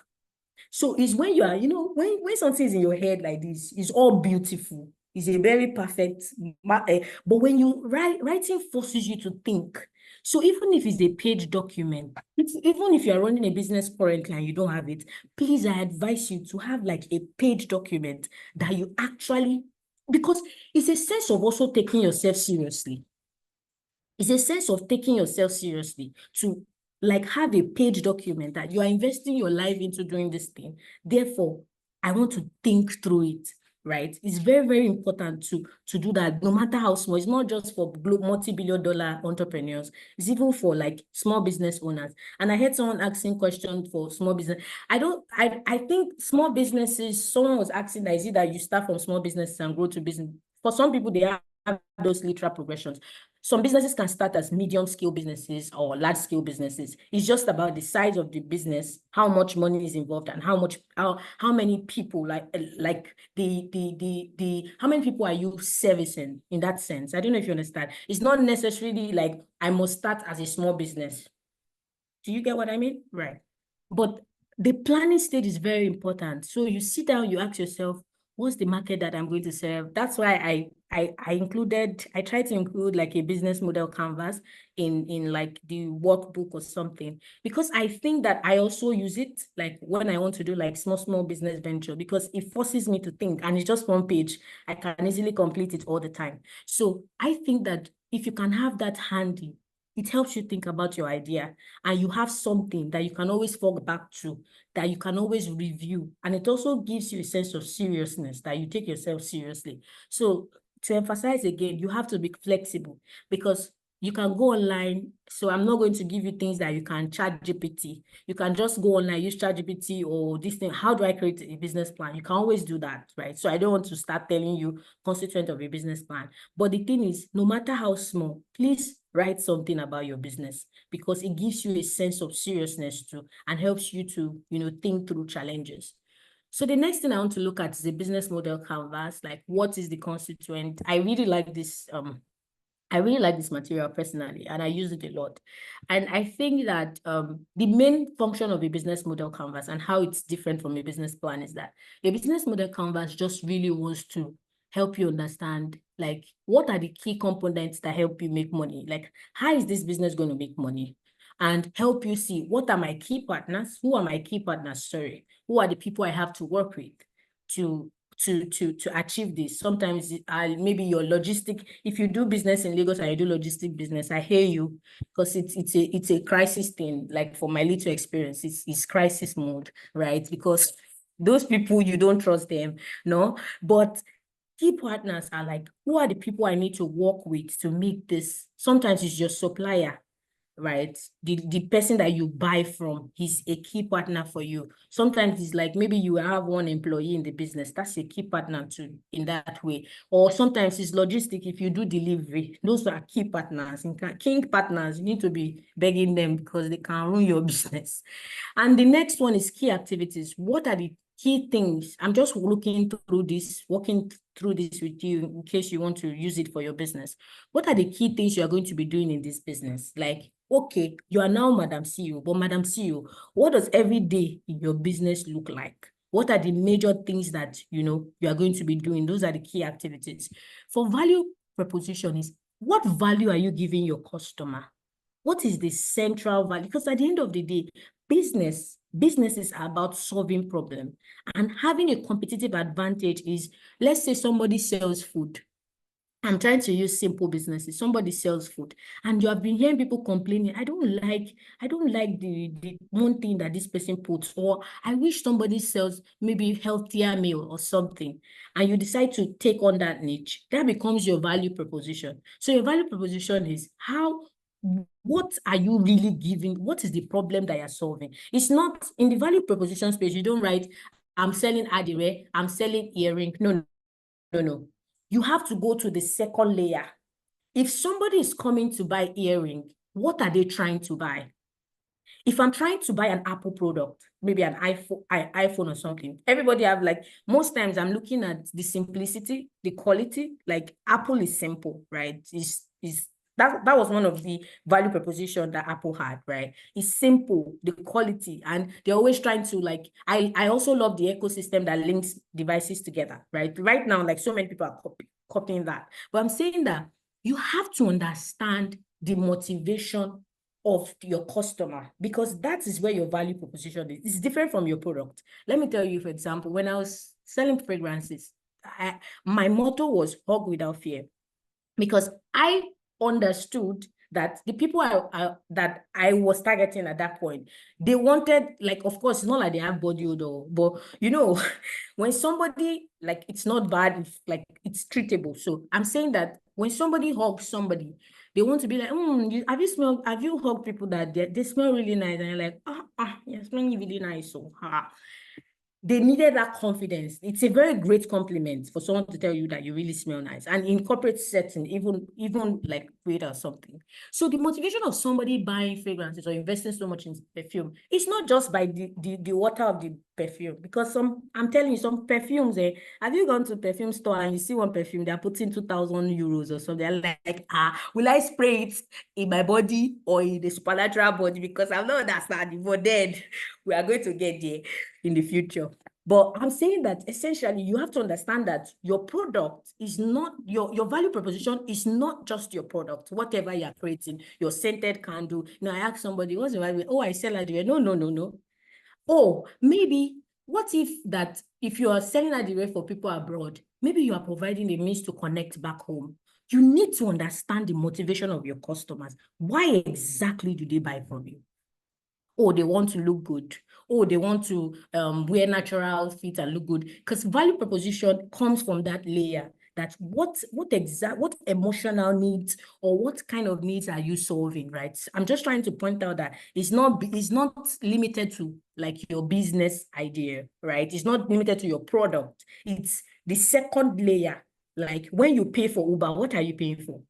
So it's when you are, when something is in your head like this, it's all beautiful. It's a very perfect, but when you writing forces you to think. So even if it's a page document, even if you're running a business currently and you don't have it, please, I advise you to have like a page document that you actually, because it's a sense of also taking yourself seriously. It's a sense of taking yourself seriously to like have a page document that you are investing your life into doing this thing. Therefore, I want to think through it, right? It's very, very important to do that, no matter how small. It's not just for multi-billion-dollar entrepreneurs. It's even for like small business owners. And I heard someone asking questions for small business. I think small businesses, someone was asking that, is it that you start from small businesses and grow to business? For some people, they have those literal progressions. Some businesses can start as medium-scale businesses or large-scale businesses. It's just about the size of the business, how much money is involved, and how many people, how many people are you servicing in that sense? I don't know if you understand. It's not necessarily like I must start as a small business. Do you get what I mean? Right. But the planning stage is very important. So you sit down, you ask yourself, what's the market that I'm going to serve? That's why I try to include like a business model canvas in like the workbook or something, because I think that I also use it like when I want to do like small business venture, because it forces me to think, and it's just one page. I can easily complete it all the time. So I think that if you can have that handy, it helps you think about your idea, and you have something that you can always fall back to, that you can always review. And it also gives you a sense of seriousness, that you take yourself seriously. So to emphasize again, you have to be flexible, because you can go online. So I'm not going to give you things that you can chat GPT. You can just go online, use chat GPT or this thing. How do I create a business plan? You can always do that, right? So I don't want to start telling you constituent of a business plan. But the thing is, no matter how small, please write something about your business, because it gives you a sense of seriousness too and helps you to, think through challenges. So the next thing I want to look at is the business model canvas. Like, what is the constituent? I really like this material personally, and I use it a lot. And I think that the main function of a business model canvas and how it's different from a business plan is that a business model canvas just really wants to help you understand, like, what are the key components that help you make money? Like, how is this business going to make money? And help you see, what are my key partners? Who are my key partners? Sorry, who are the people I have to work with to achieve this? Sometimes maybe your logistic, if you do business in Lagos and you do logistic business, I hear you, because it's a crisis thing. Like, for my little experience, it's crisis mode, right? Because those people, you don't trust them, no? But key partners are like, who are the people I need to work with to make this? Sometimes it's your supplier, right? The person that you buy from, he's a key partner for you. Sometimes it's like, maybe you have one employee in the business, that's a key partner too, in that way. Or sometimes it's logistic. If you do delivery, those are key partners. King partners, you need to be begging them because they can ruin your business. And the next one is key activities. What are the key things? I'm just walking through this with you in case you want to use it for your business. What are the key things you are going to be doing in this business? Like, okay, you are now Madam CEO, but Madam CEO, what does every day in your business look like? What are the major things that, you are going to be doing? Those are the key activities. For value proposition is, what value are you giving your customer? What is the central value? Because at the end of the day, businesses are about solving problems, and having a competitive advantage is, let's say somebody sells food. I'm trying to use simple businesses. Somebody sells food, and you have been hearing people complaining, I don't like the one thing that this person puts, or I wish somebody sells maybe healthier meal or something, and you decide to take on that niche. That becomes your value proposition. So your value proposition is, what are you really giving? What is the problem that you're solving? It's not in the value proposition space. You don't write, I'm selling adire, I'm selling earring. No. You have to go to the second layer. If somebody is coming to buy earring, what are they trying to buy? If I'm trying to buy an Apple product, maybe an iPhone or something, everybody have, like, most times I'm looking at the simplicity, the quality. Like, Apple is simple, right? That was one of the value proposition that Apple had, right? It's simple, the quality, and they're always trying to, like, I also love the ecosystem that links devices together, right? Right now, like, so many people are copying that. But I'm saying that you have to understand the motivation of your customer, because that is where your value proposition is. It's different from your product. Let me tell you, for example, when I was selling fragrances, my motto was hug without fear, because I understood that the people that I was targeting at that point, they wanted, like, of course, it's not like they have body odor, but when somebody, like, it's not bad, if, like, it's treatable. So I'm saying that when somebody hugs somebody, they want to be like, have you hugged people that they smell really nice? And you're like, you're smelling really nice. So they needed that confidence. It's a very great compliment for someone to tell you that you really smell nice. And in corporate setting, even like great or something. So the motivation of somebody buying fragrances or investing so much in perfume, it's not just by the water of the perfume. Because I'm telling you, some perfumes, have you gone to a perfume store and you see one perfume, they're putting 2,000 euros or something? They're like, will I spray it in my body or in the supernatural body? Because I'm not understanding, but then we are going to get there in the future. But I'm saying that essentially you have to understand that your product is not, your value proposition is not just your product, whatever you're creating, your scented candle. I ask somebody, what's the value? Oh, I sell adware. No. Oh, maybe what if you are selling adware for people abroad, maybe you are providing a means to connect back home. You need to understand the motivation of your customers. Why exactly do they buy from you? Oh, they want to look good. Oh, they want to wear natural outfits and look good. Because value proposition comes from that layer. that what emotional needs or what kind of needs are you solving, right? I'm just trying to point out that it's not limited to like your business idea, right? It's not limited to your product. It's the second layer. Like when you pay for Uber, what are you paying for?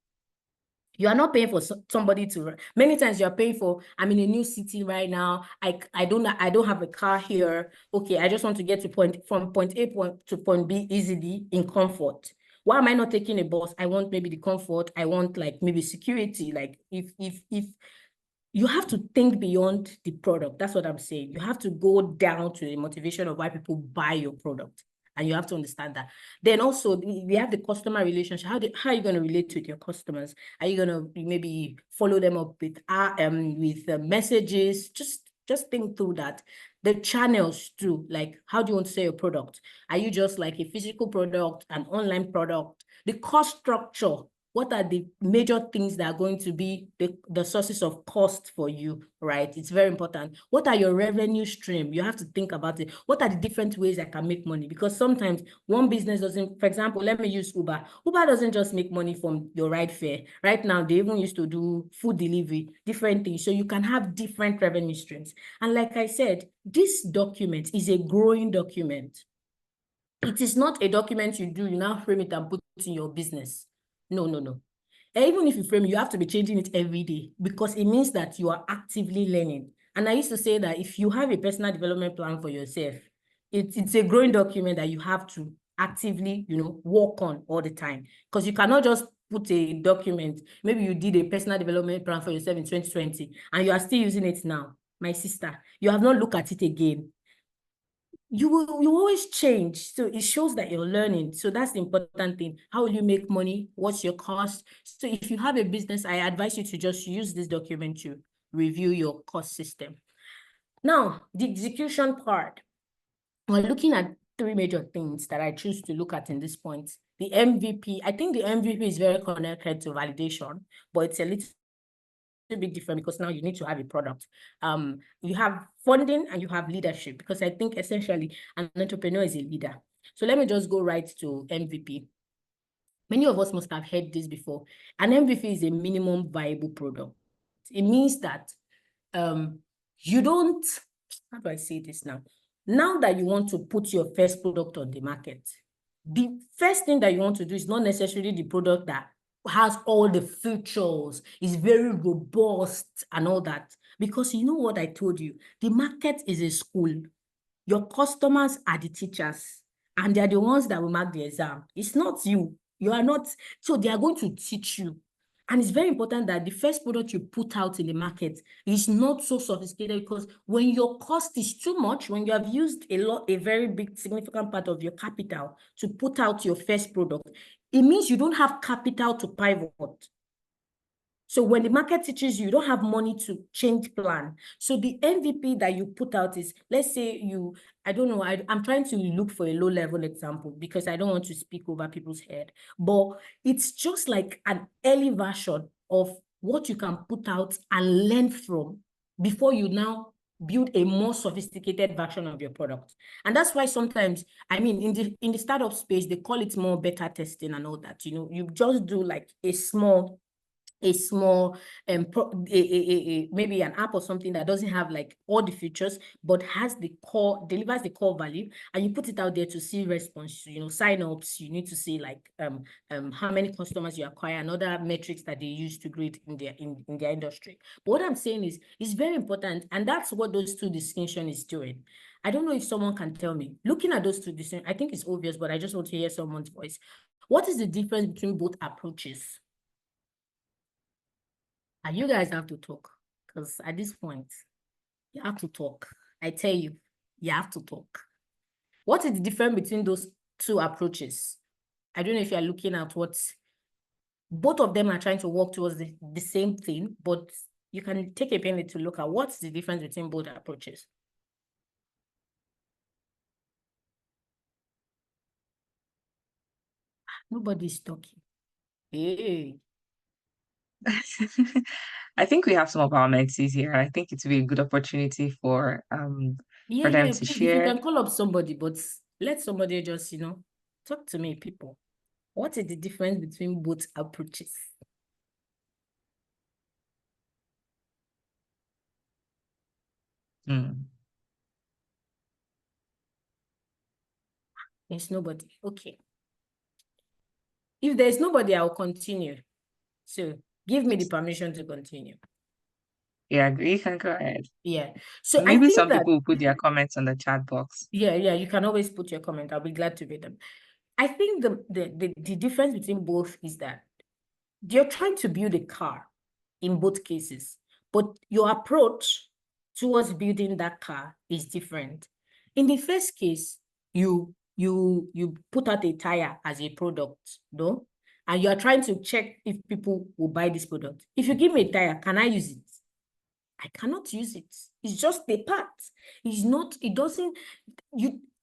You are not paying for somebody to, many times you're paying for, I'm in a new city right now. I don't have a car here. Okay, I just want to get from point A to point B easily in comfort. Why am I not taking a bus? I want maybe the comfort. I want like maybe security. Like if you have to think beyond the product. That's what I'm saying. You have to go down to the motivation of why people buy your product. And you have to understand that. Then also, we have the customer relationship. How are you going to relate with your customers? Are you going to maybe follow them up with messages? Just think through that. The channels too, like how do you want to sell your product? Are you just like a physical product, an online product? The cost structure. What are the major things that are going to be the sources of cost for you, right? It's very important. What are your revenue stream? You have to think about it. What are the different ways I can make money? Because sometimes one business doesn't, for example, let me use Uber. Uber doesn't just make money from your ride fare. Right now, they even used to do food delivery, different things. So you can have different revenue streams. And like I said, this document is a growing document. It is not a document you do, you now frame it and put it in your business. No. And even if you frame it, you have to be changing it every day because it means that you are actively learning. And I used to say that if you have a personal development plan for yourself, it's a growing document that you have to actively, work on all the time. Because you cannot just put a document, maybe you did a personal development plan for yourself in 2020, and you are still using it now. My sister, you have not looked at it again. You always change. So it shows that you're learning. So that's the important thing. How will you make money? What's your cost? So if you have a business, I advise you to just use this document to review your cost system. Now, the execution part. We're looking at three major things that I choose to look at in this point. The MVP, I think the MVP is very connected to validation, but it's a little bit different because now you need to have a product. You have funding and you have leadership, because I think essentially an entrepreneur is a leader. So let me just go right to MVP. Many of us must have heard this before. An MVP is a minimum viable product. It means that you don't, how do I say this now? Now that you want to put your first product on the market, the first thing that you want to do is not necessarily the product that has all the features, is very robust and all that. Because you know what I told you, the market is a school. Your customers are the teachers, and they're the ones that will mark the exam. It's not you. You are not. So they are going to teach you. And it's very important that the first product you put out in the market is not so sophisticated, because when your cost is too much, when you have used a very big, significant part of your capital to put out your first product, it means you don't have capital to pivot. So when the market teaches you, you don't have money to change plan. So the MVP that you put out is, let's say I don't know, I'm trying to look for a low-level example because I don't want to speak over people's head, but it's just like an early version of what you can put out and learn from before you now build a more sophisticated version of your product. And that's why sometimes, I mean, in the startup space, they call it more beta testing and all that. You just do like a small maybe an app or something that doesn't have like all the features, but delivers the core value, and you put it out there to see response, sign-ups. You need to see like how many customers you acquire and other metrics that they use to grade in their industry. But what I'm saying is, it's very important, and that's what those two distinctions is doing. I don't know if someone can tell me, looking at those two distinctions, I think it's obvious, but I just want to hear someone's voice. What is the difference between both approaches? And you guys have to talk, because at this point, you have to talk. I tell you, you have to talk. What is the difference between those two approaches? I don't know if you're looking at what both of them are trying to work towards the same thing, but you can take a minute to look at what's the difference between both approaches. Nobody's talking. Hey. I think we have some of our mentees here. I think it would be a good opportunity for them to Please, if you share. can call up somebody, but let somebody just, talk to me, people. What is the difference between both approaches? There's nobody. Okay. If there's nobody, I'll continue. So give me the permission to continue. Yeah, you can go ahead. Yeah. So I Maybe think some that, people will put their comments on the chat box. yeah, you can always put your comment. I'll be glad to read them. I think the difference between both is that you're trying to build a car in both cases, but your approach towards building that car is different. In the first case, you put out a tire as a product, no? And you are trying to check if people will buy this product. If you give me a tire, can I use it? I cannot use it. It's just a part. It's not, it doesn't,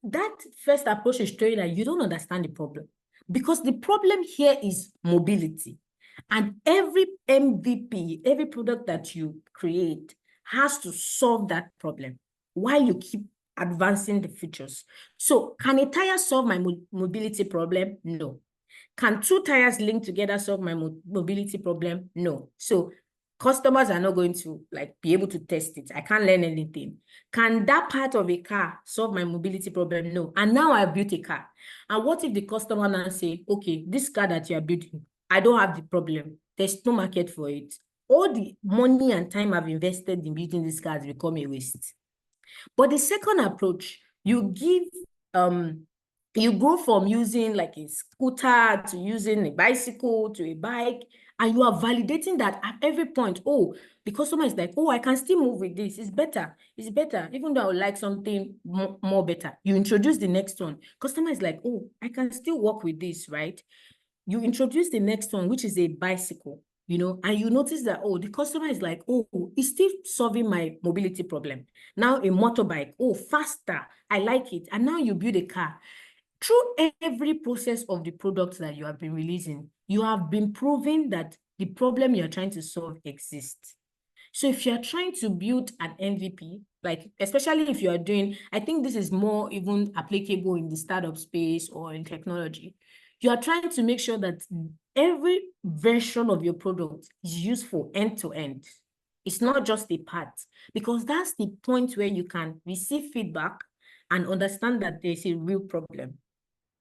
that first approach is showing that you don't understand the problem. Because the problem here is mobility. And every MVP, every product that you create has to solve that problem while you keep advancing the features. So can a tire solve my mobility problem? No. Can two tires link together solve my mobility problem? No. So customers are not going to be able to test it. I can't learn anything. Can that part of a car solve my mobility problem? No. And now I built a car. And what if the customer now say, okay, this car that you are building, I don't have the problem. There's no market for it. All the money and time I've invested in building this car has become a waste. But the second approach, you go from using like a scooter to using a bicycle to a bike, and you are validating that at every point. Oh, the customer is like, oh, I can still move with this. It's better. It's better. Even though I would like something more better. You introduce the next one. Customer is like, oh, I can still work with this, right? You introduce the next one, which is a bicycle, and you notice that, oh, the customer is like, oh, it's still solving my mobility problem. Now a motorbike, oh, faster, I like it. And now you build a car. Through every process of the products that you have been releasing, you have been proving that the problem you're trying to solve exists. So if you're trying to build an MVP, especially if you're doing, I think this is more even applicable in the startup space or in technology, you are trying to make sure that every version of your product is useful end to end. It's not just a part, because that's the point where you can receive feedback and understand that there's a real problem.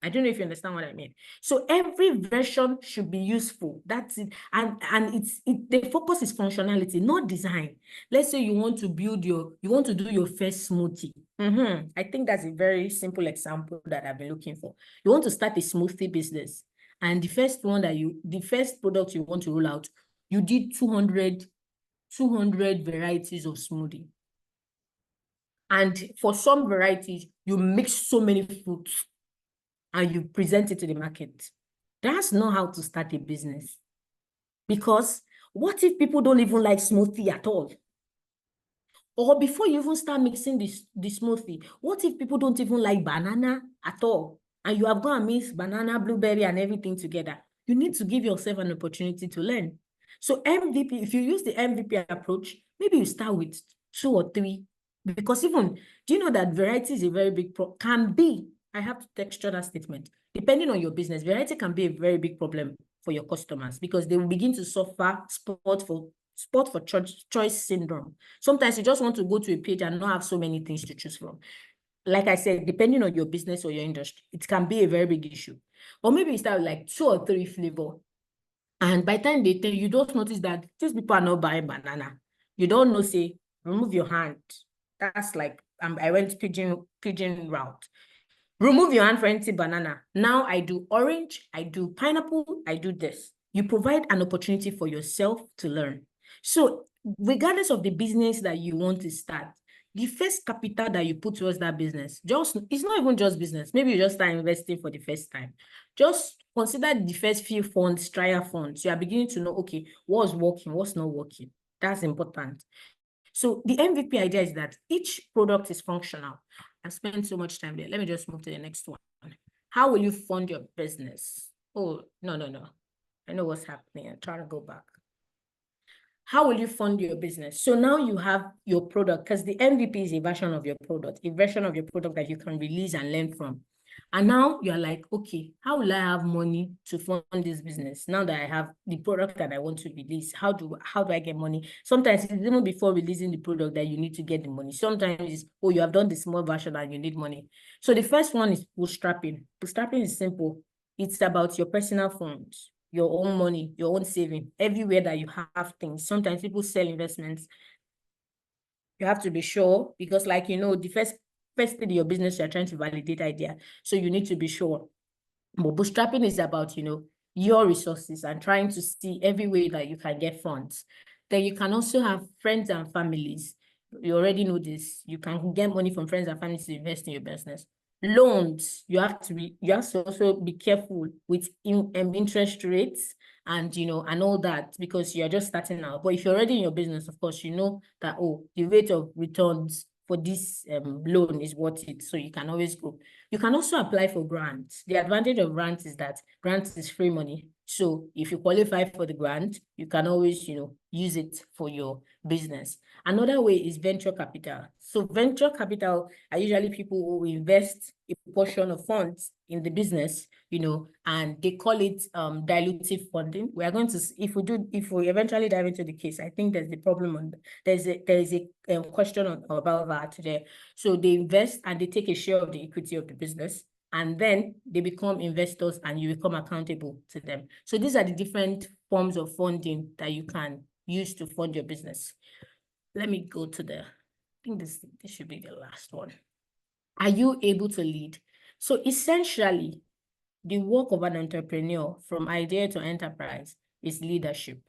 I don't know if you understand what I mean. So every version should be useful. That's it. And the focus is functionality, not design. Let's say you want to do your first smoothie. I think that's a very simple example that I've been looking for. You want to start a smoothie business. And the first product you want to roll out, you did 200 varieties of smoothie. And for some varieties, you mix so many fruits and you present it to the market. That's not how to start a business. Because what if people don't even like smoothie at all? Or before you even start mixing the smoothie, what if people don't even like banana at all? And you have gone and mix banana, blueberry, and everything together. You need to give yourself an opportunity to learn. So MVP, if you use the MVP approach, maybe you start with 2 or 3. Because even, do you know that variety is a very big problem? Can be, I have to texture that statement. Depending on your business, variety can be a very big problem for your customers, because they will begin to suffer spot for choice syndrome. Sometimes you just want to go to a page and not have so many things to choose from. Like I said, depending on your business or your industry, it can be a very big issue. Or maybe you start with like 2 or 3 flavors. And by the time they tell you, you don't notice that these people are not buying banana. You don't know, say, remove your hand. That's like, I went pigeon route. Remove your hand for empty banana. Now I do orange, I do pineapple, I do this. You provide an opportunity for yourself to learn. So regardless of the business that you want to start, the first capital that you put towards that business, it's not even just business. Maybe you just start investing for the first time. Just consider the first few funds, trial funds. You are beginning to know, okay, what's working, what's not working. That's important. So the MVP idea is that each product is functional. I spent so much time there. Let me just move to the next one. How will you fund your business? Oh, no. I know what's happening. I'm trying to go back. How will you fund your business? So now you have your product, because the MVP is a version of your product that you can release and learn from. And now you're like, okay, how will I have money to fund this business? Now that I have the product that I want to release, how do I get money? Sometimes it's even before releasing the product that you need to get the money. Sometimes it's, oh, you have done the small version and you need money. So the first one is bootstrapping. Bootstrapping is simple. It's about your personal funds, your own money, your own saving, everywhere that you have things. Sometimes people sell investments. You have to be sure, because like, the first thing in your business, you're trying to validate idea. So you need to be sure. But bootstrapping is about, your resources and trying to see every way that you can get funds. Then you can also have friends and families. You already know this. You can get money from friends and families to invest in your business. Loans, you have to also be careful with interest rates and and all that, because you're just starting out. But if you're already in your business, of course, you know that, oh, the rate of returns for this loan is worth it. So you can always go. You can also apply for grants. The advantage of grants is that grants is free money. So if you qualify for the grant, you can always, use it for your business. Another way is venture capital. So venture capital are usually people who invest a portion of funds in the business, and they call it dilutive funding. We are going to, if we eventually dive into the case, I think there's the problem on, there's a question about that today. So they invest and they take a share of the equity of the business, and then they become investors and you become accountable to them. So these are the different forms of funding that you can use to fund your business. Let me go to I think this should be the last one. Are you able to lead? So essentially, the work of an entrepreneur from idea to enterprise is leadership.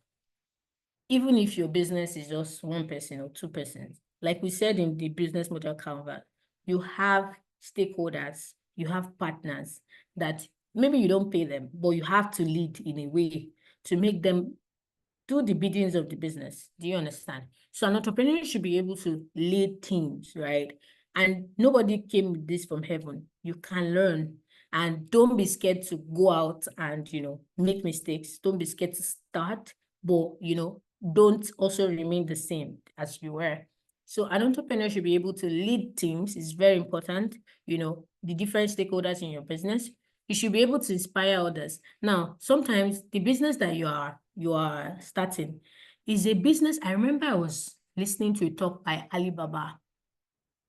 Even if your business is just one person or two persons, like we said in the business model canvas, you have stakeholders, you have partners that maybe you don't pay them, but you have to lead in a way to make them do the biddings of the business. Do you understand? So an entrepreneur should be able to lead teams, right? And nobody came with this from heaven. You can learn, and don't be scared to go out and, make mistakes. Don't be scared to start, but, don't also remain the same as you were. So an entrepreneur should be able to lead teams. It's very important, the different stakeholders in your business. You should be able to inspire others. Now, sometimes the business that you are starting is a business. I remember I was listening to a talk by Alibaba,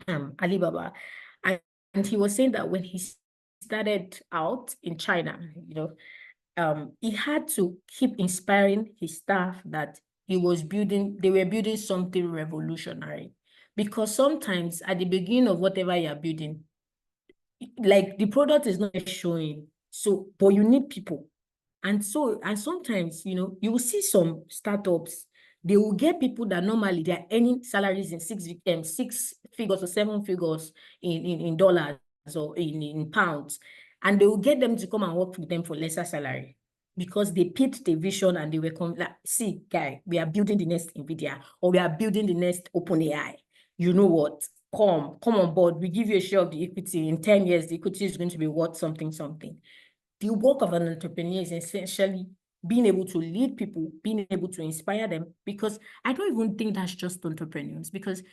and he was saying that when he started out in China, he had to keep inspiring his staff that they were building something revolutionary. Because sometimes at the beginning of whatever you're building, like the product is not showing. So, but you need people. And sometimes, you will see some startups, they will get people that normally they are earning salaries in six figures or seven figures in dollars or in pounds. And they will get them to come and work with them for lesser salary because they picked the vision and they were like, see, guy, we are building the next NVIDIA, or we are building the next OpenAI. You know what? Come on board. We give you a share of the equity. In 10 years, the equity is going to be worth something. The work of an entrepreneur is essentially being able to lead people, being able to inspire them, because I don't even think that's just entrepreneurs, because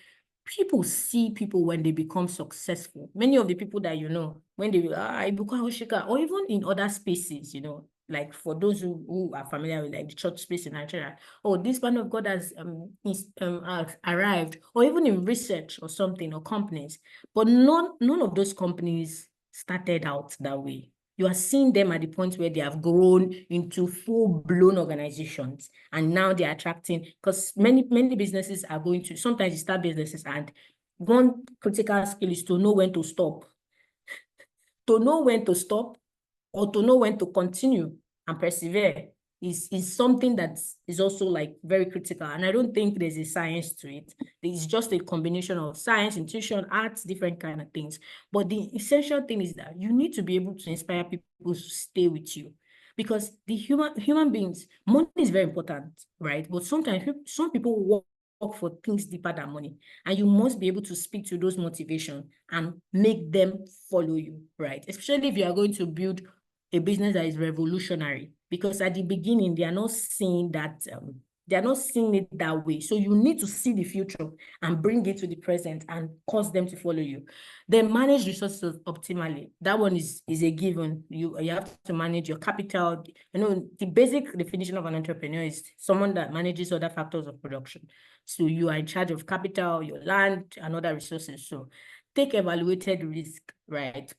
people see people when they become successful. Many of the people that when they become Oshika, or even in other spaces, like for those who are familiar with like the church space in Nigeria, oh, this man of God has arrived, or even in research or something, or companies. But none of those companies started out that way. You are seeing them at the point where they have grown into full-blown organizations, and now they're attracting, because many businesses are going to, sometimes you start businesses and one critical skill is to know when to stop. To know when to stop, or to know when to continue and persevere is something that is also like very critical. And I don't think there's a science to it. It's just a combination of science, intuition, arts, different kind of things. But the essential thing is that you need to be able to inspire people to stay with you. Because the human beings, money is very important, right? But sometimes some people work for things deeper than money. And you must be able to speak to those motivations and make them follow you, right? Especially if you are going to build a business that is revolutionary, because at the beginning, they are not seeing that They are not seeing it that way. So you need to see the future and bring it to the present and cause them to follow you. Then manage resources optimally. That one is a given. You have to manage your capital. The basic definition of an entrepreneur is someone that manages other factors of production. So you are in charge of capital, your land, and other resources. So take evaluated risk, right?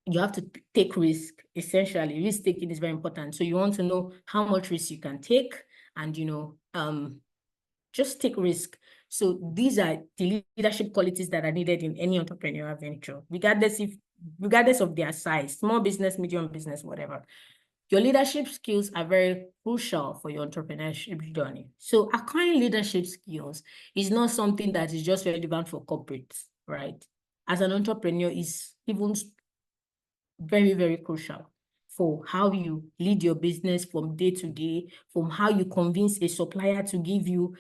You have to take risk. Essentially, risk taking is very important. So you want to know how much risk you can take, and just take risk. So these are the leadership qualities that are needed in any entrepreneurial venture, regardless of their size, small business, medium business, whatever. Your leadership skills are very crucial for your entrepreneurship journey. So acquiring leadership skills is not something that is just relevant for corporates, right? As an entrepreneur, is even very, very crucial for how you lead your business from day to day, from how you convince a supplier to give you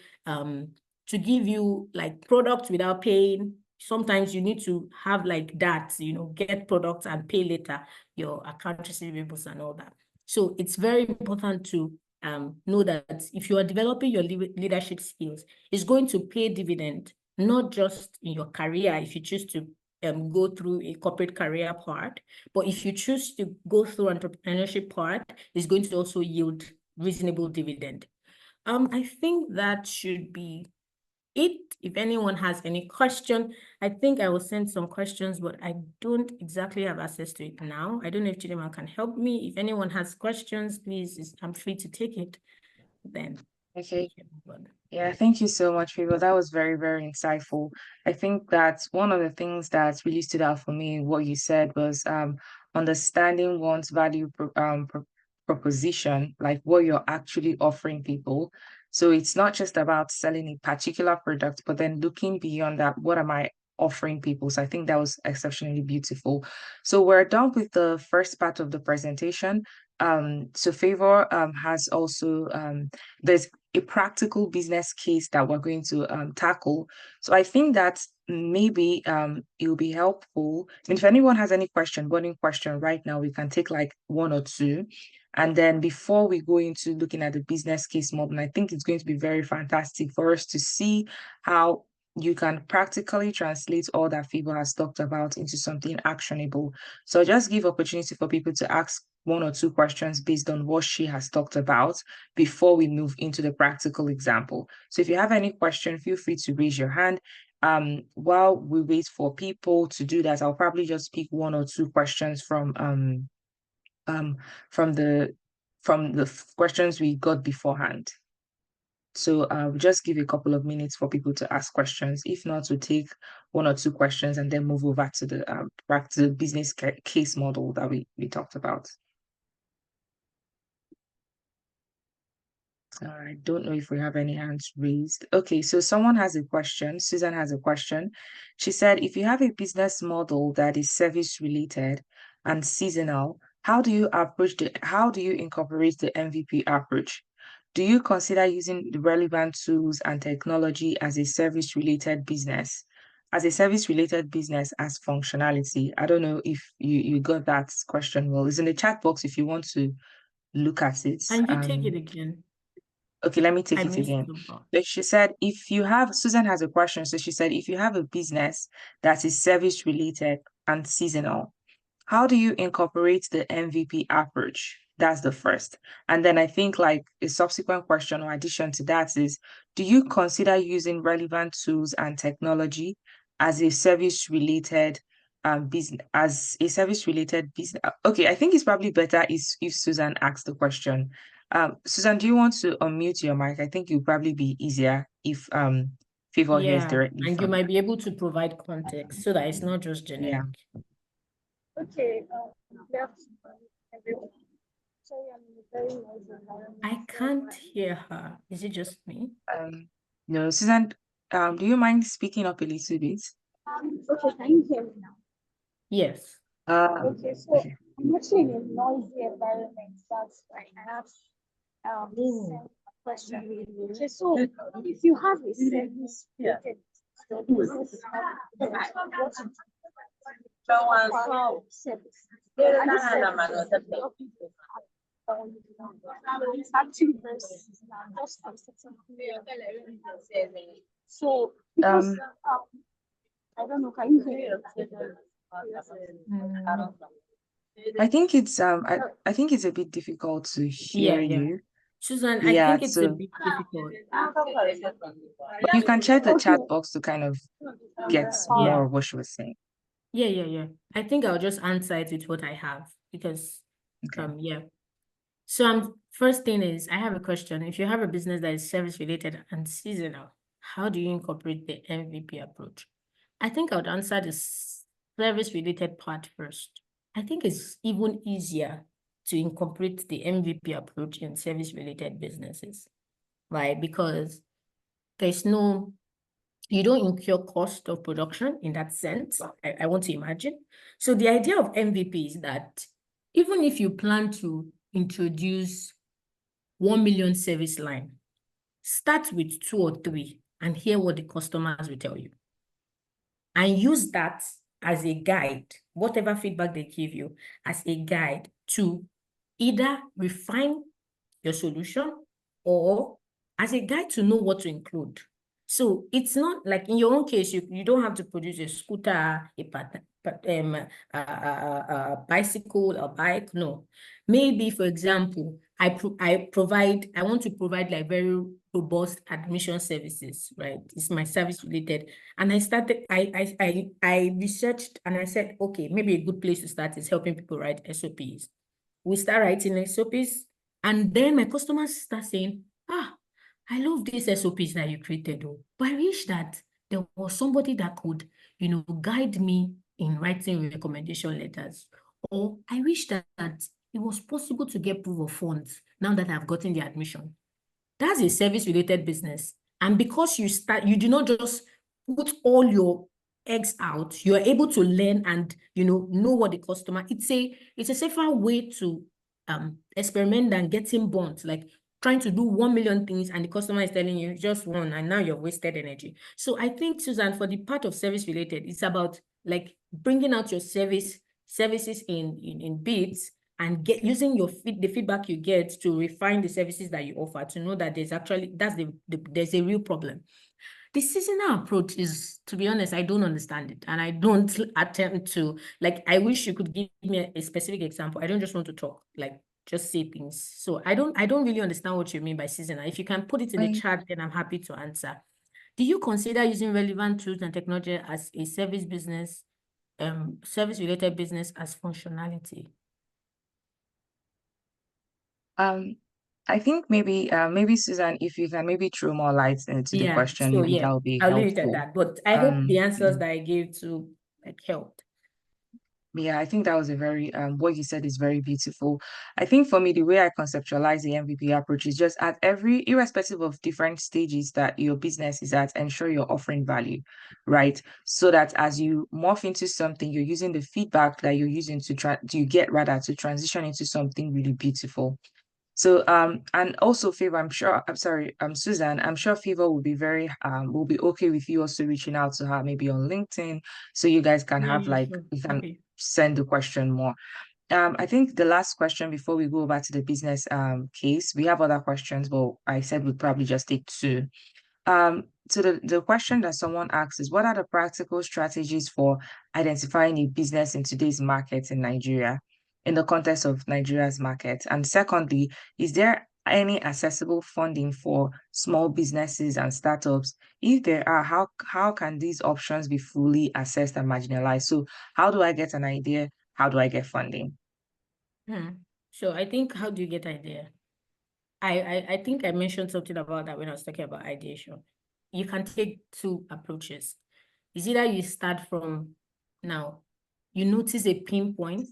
like products without paying. Sometimes you need to have like that, get products and pay later, your account receivables and all that. So it's very important to know that if you are developing your leadership skills, it's going to pay dividend, not just in your career if you choose to go through a corporate career part, but if you choose to go through entrepreneurship part, it's going to also yield reasonable dividend. I think that should be it. If anyone has any question, I think I will send some questions, but I don't exactly have access to it now. I don't know if Chidima can help me. If anyone has questions, please, I'm free to take it. Then. Okay. Yeah, thank you so much, Favour. That was very, very insightful. I think that one of the things that really stood out for me, what you said, was understanding one's value proposition, like what you're actually offering people. So it's not just about selling a particular product, but then looking beyond that, what am I offering people? So I think that was exceptionally beautiful. So we're done with the first part of the presentation. So Favour has also there's a practical business case that we're going to tackle. So I think that maybe it will be helpful. And if anyone has any burning question right now, we can take like one or two. And then before we go into looking at the business case model, I think it's going to be very fantastic for us to see how you can practically translate all that Favour has talked about into something actionable. So just give opportunity for people to ask one or two questions based on what she has talked about before we move into the practical example. So if you have any question, feel free to raise your hand. While we wait for people to do that, I'll probably just pick one or two questions from the questions we got beforehand. So we'll just give a couple of minutes for people to ask questions. If not, we'll take one or two questions and then move over to the business case model that we talked about. I don't know if we have any hands raised. Okay, so someone has a question. Susan has a question. She said, if you have a business model that is service related and seasonal, how do you incorporate the MVP approach? Do you consider using the relevant tools and technology as a service related business as functionality? I don't know if you got that question well. It's in the chat box if you want to look at it. And you take it again. Okay, let me take it again. So she said, Susan has a question. So she said, if you have a business that is service related and seasonal, how do you incorporate the MVP approach? That's the first. And then I think like a subsequent question or addition to that is, do you consider using relevant tools and technology as a service related business, Okay, I think it's probably better if Susan asks the question. Susan, do you want to unmute your mic? I think it would probably be easier if Favour hears directly and from you might be able to provide context so that it's not just generic. Yeah. Okay. Everyone. Sorry, I'm in a very noisy environment. I can't hear her. Is it just me? No, Susan, do you mind speaking up a little bit? Okay, can you hear me now? Yes. Okay, so I'm actually in a noisy environment. That's why I have sent a question. Okay, so if you have a service related business, or you don't. So it's actually very seasonal, just for a certain period. So because I don't know, can you hear it? I think it's I think it's a bit difficult to hear Yeah. you. Susan, I Yeah, think it's a so bit difficult. but you can check the Okay. chat box to kind of get Yeah. more of what she was saying. Yeah. I think I'll just answer it with what I have because Okay. yeah. So first thing is I have a question. If you have a business that is service related and seasonal, how do you incorporate the MVP approach? I think I would answer the service related part first. I think it's even easier to incorporate the MVP approach in service related businesses, right? Because there's no, you don't incur cost of production in that sense. I want to imagine. So the idea of MVP is that even if you plan to introduce 1 million service line, start with 2 or 3 and hear what the customers will tell you. And use that as a guide, whatever feedback they give you, as a guide to either refine your solution or as a guide to know what to include. So it's not like in your own case, you don't have to produce a scooter, a bicycle, a bike. No, maybe for example, I want to provide like very robust admission services, right? It's my service related, and I researched and I said, okay, maybe a good place to start is helping people write SOPs. We start writing SOPs, and then my customers start saying, I love these SOPs that you created, but I wish that there was somebody that could, guide me in writing recommendation letters. Or I wish that it was possible to get proof of funds now that I've gotten the admission. That's a service-related business. And because you do not just put all your eggs out, you are able to learn and know what the customer. It's a safer way to experiment than getting burnt, like trying to do 1 million things and the customer is telling you just one, and now you've wasted energy. So I think, Susan, for the part of service related, it's about like bringing out your services in bits and using the feedback you get to refine the services that you offer, to know that there's a real problem. The seasonal approach is, to be honest, I don't understand it, and I don't attempt to, like, I wish you could give me a specific example. I don't just want to talk, like, just say things. So I don't really understand what you mean by seasonal. If you can put it in the chat, then I'm happy to answer. Do you consider using relevant tools and technology as a service-related business as functionality? I think maybe Susan, if you can maybe throw more light into the question, So maybe that will be I'll leave it at helpful. that. But I hope the answers that I gave to helped. Yeah, I think that was a very what you said is very beautiful. I think for me, the way I conceptualize the MVP approach is just at irrespective of different stages that your business is at, ensure you're offering value, right? So that as you morph into something, you're using the feedback that you're using to transition into something really beautiful. So and also Favour, Susan, I'm sure Favour will be will be okay with you also reaching out to her maybe on LinkedIn, so you guys can have Sure. you can Okay. send the question more. I think the last question before we go over to the business case, we have other questions, but I said we'd probably just take 2. So the question that someone asks is, what are the practical strategies for identifying a business in today's market in Nigeria, in the context of Nigeria's market? And secondly, is there any accessible funding for small businesses and startups? If there are, how can these options be fully assessed and marginalized? So how do I get an idea? How do I get funding? So I think, how do you get idea? I think I mentioned something about that when I was talking about ideation. You can take 2 approaches. It's either you start from now, you notice a pinpoint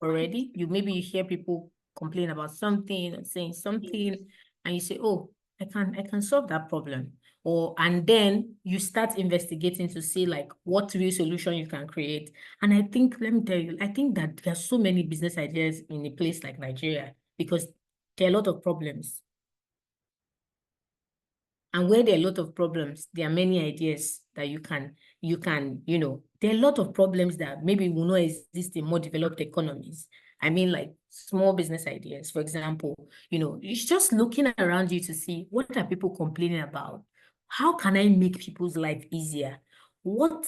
already. Maybe you hear people complain about something or saying something, and you say, oh, I can solve that problem. And then you start investigating to see like what real solution you can create. And I think, let me tell you, I think that there are so many business ideas in a place like Nigeria because there are a lot of problems. And where there are a lot of problems, there are many ideas that you can, there are a lot of problems that maybe will not exist in more developed economies. I mean, like small business ideas. For example, it's just looking around you to see what are people complaining about. How can I make people's life easier? What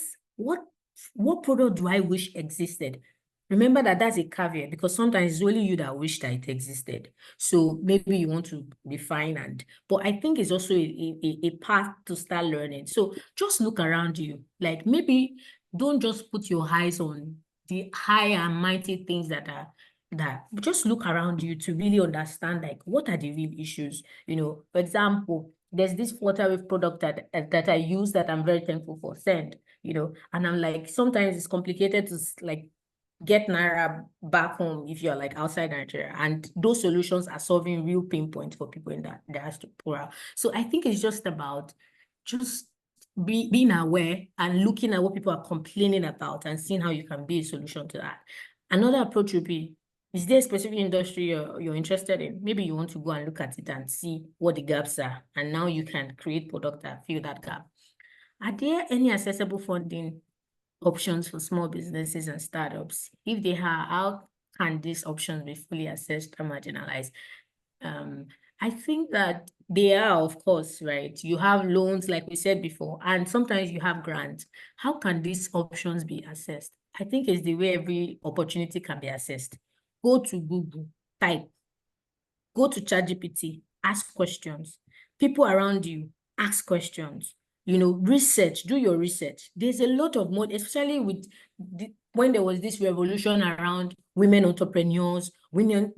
what product do I wish existed? Remember that that's a caveat, because sometimes it's only you that wish that it existed. So maybe you want to refine, but I think it's also a path to start learning. So just look around you. Like, maybe don't just put your eyes on the high and mighty things that just look around you to really understand, like, what are the real issues. For example, there's this waterwave product that I use that I'm very thankful for, Send, and I'm like, sometimes it's complicated to like get Naira back home if you're like outside Nigeria. And those solutions are solving real pain points for people in that diaspora. So I think it's just about just being aware and looking at what people are complaining about and seeing how you can be a solution to that. Another approach would be, is there a specific industry you're interested in? Maybe you want to go and look at it and see what the gaps are. And now you can create product that fill that gap. Are there any accessible funding options for small businesses and startups? If they are, how can these options be fully assessed and marginalized? I think that they are, of course, right? You have loans, like we said before, and sometimes you have grants. How can these options be assessed? I think it's the way every opportunity can be assessed. Go to Google, type, go to ChatGPT, ask questions. People around you, ask questions. Research, do your research. There's a lot of money, especially with when there was this revolution around women entrepreneurs, women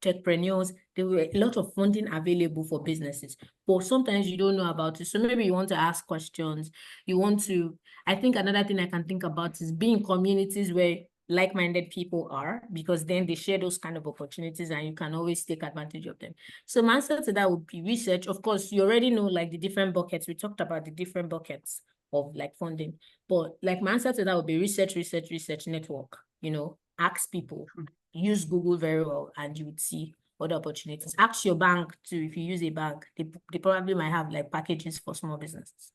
techpreneurs. There were a lot of funding available for businesses, but sometimes you don't know about it. So maybe you want to ask questions. I think another thing I can think about is being communities where like-minded people are, because then they share those kind of opportunities and you can always take advantage of them. So my answer to that would be research. Of course, you already know like the different buckets. We talked about the different buckets of like funding, but like my answer to that would be research, network, ask people, use Google very well, and you would see other opportunities. Ask your bank too. If you use a bank, they probably might have like packages for small businesses.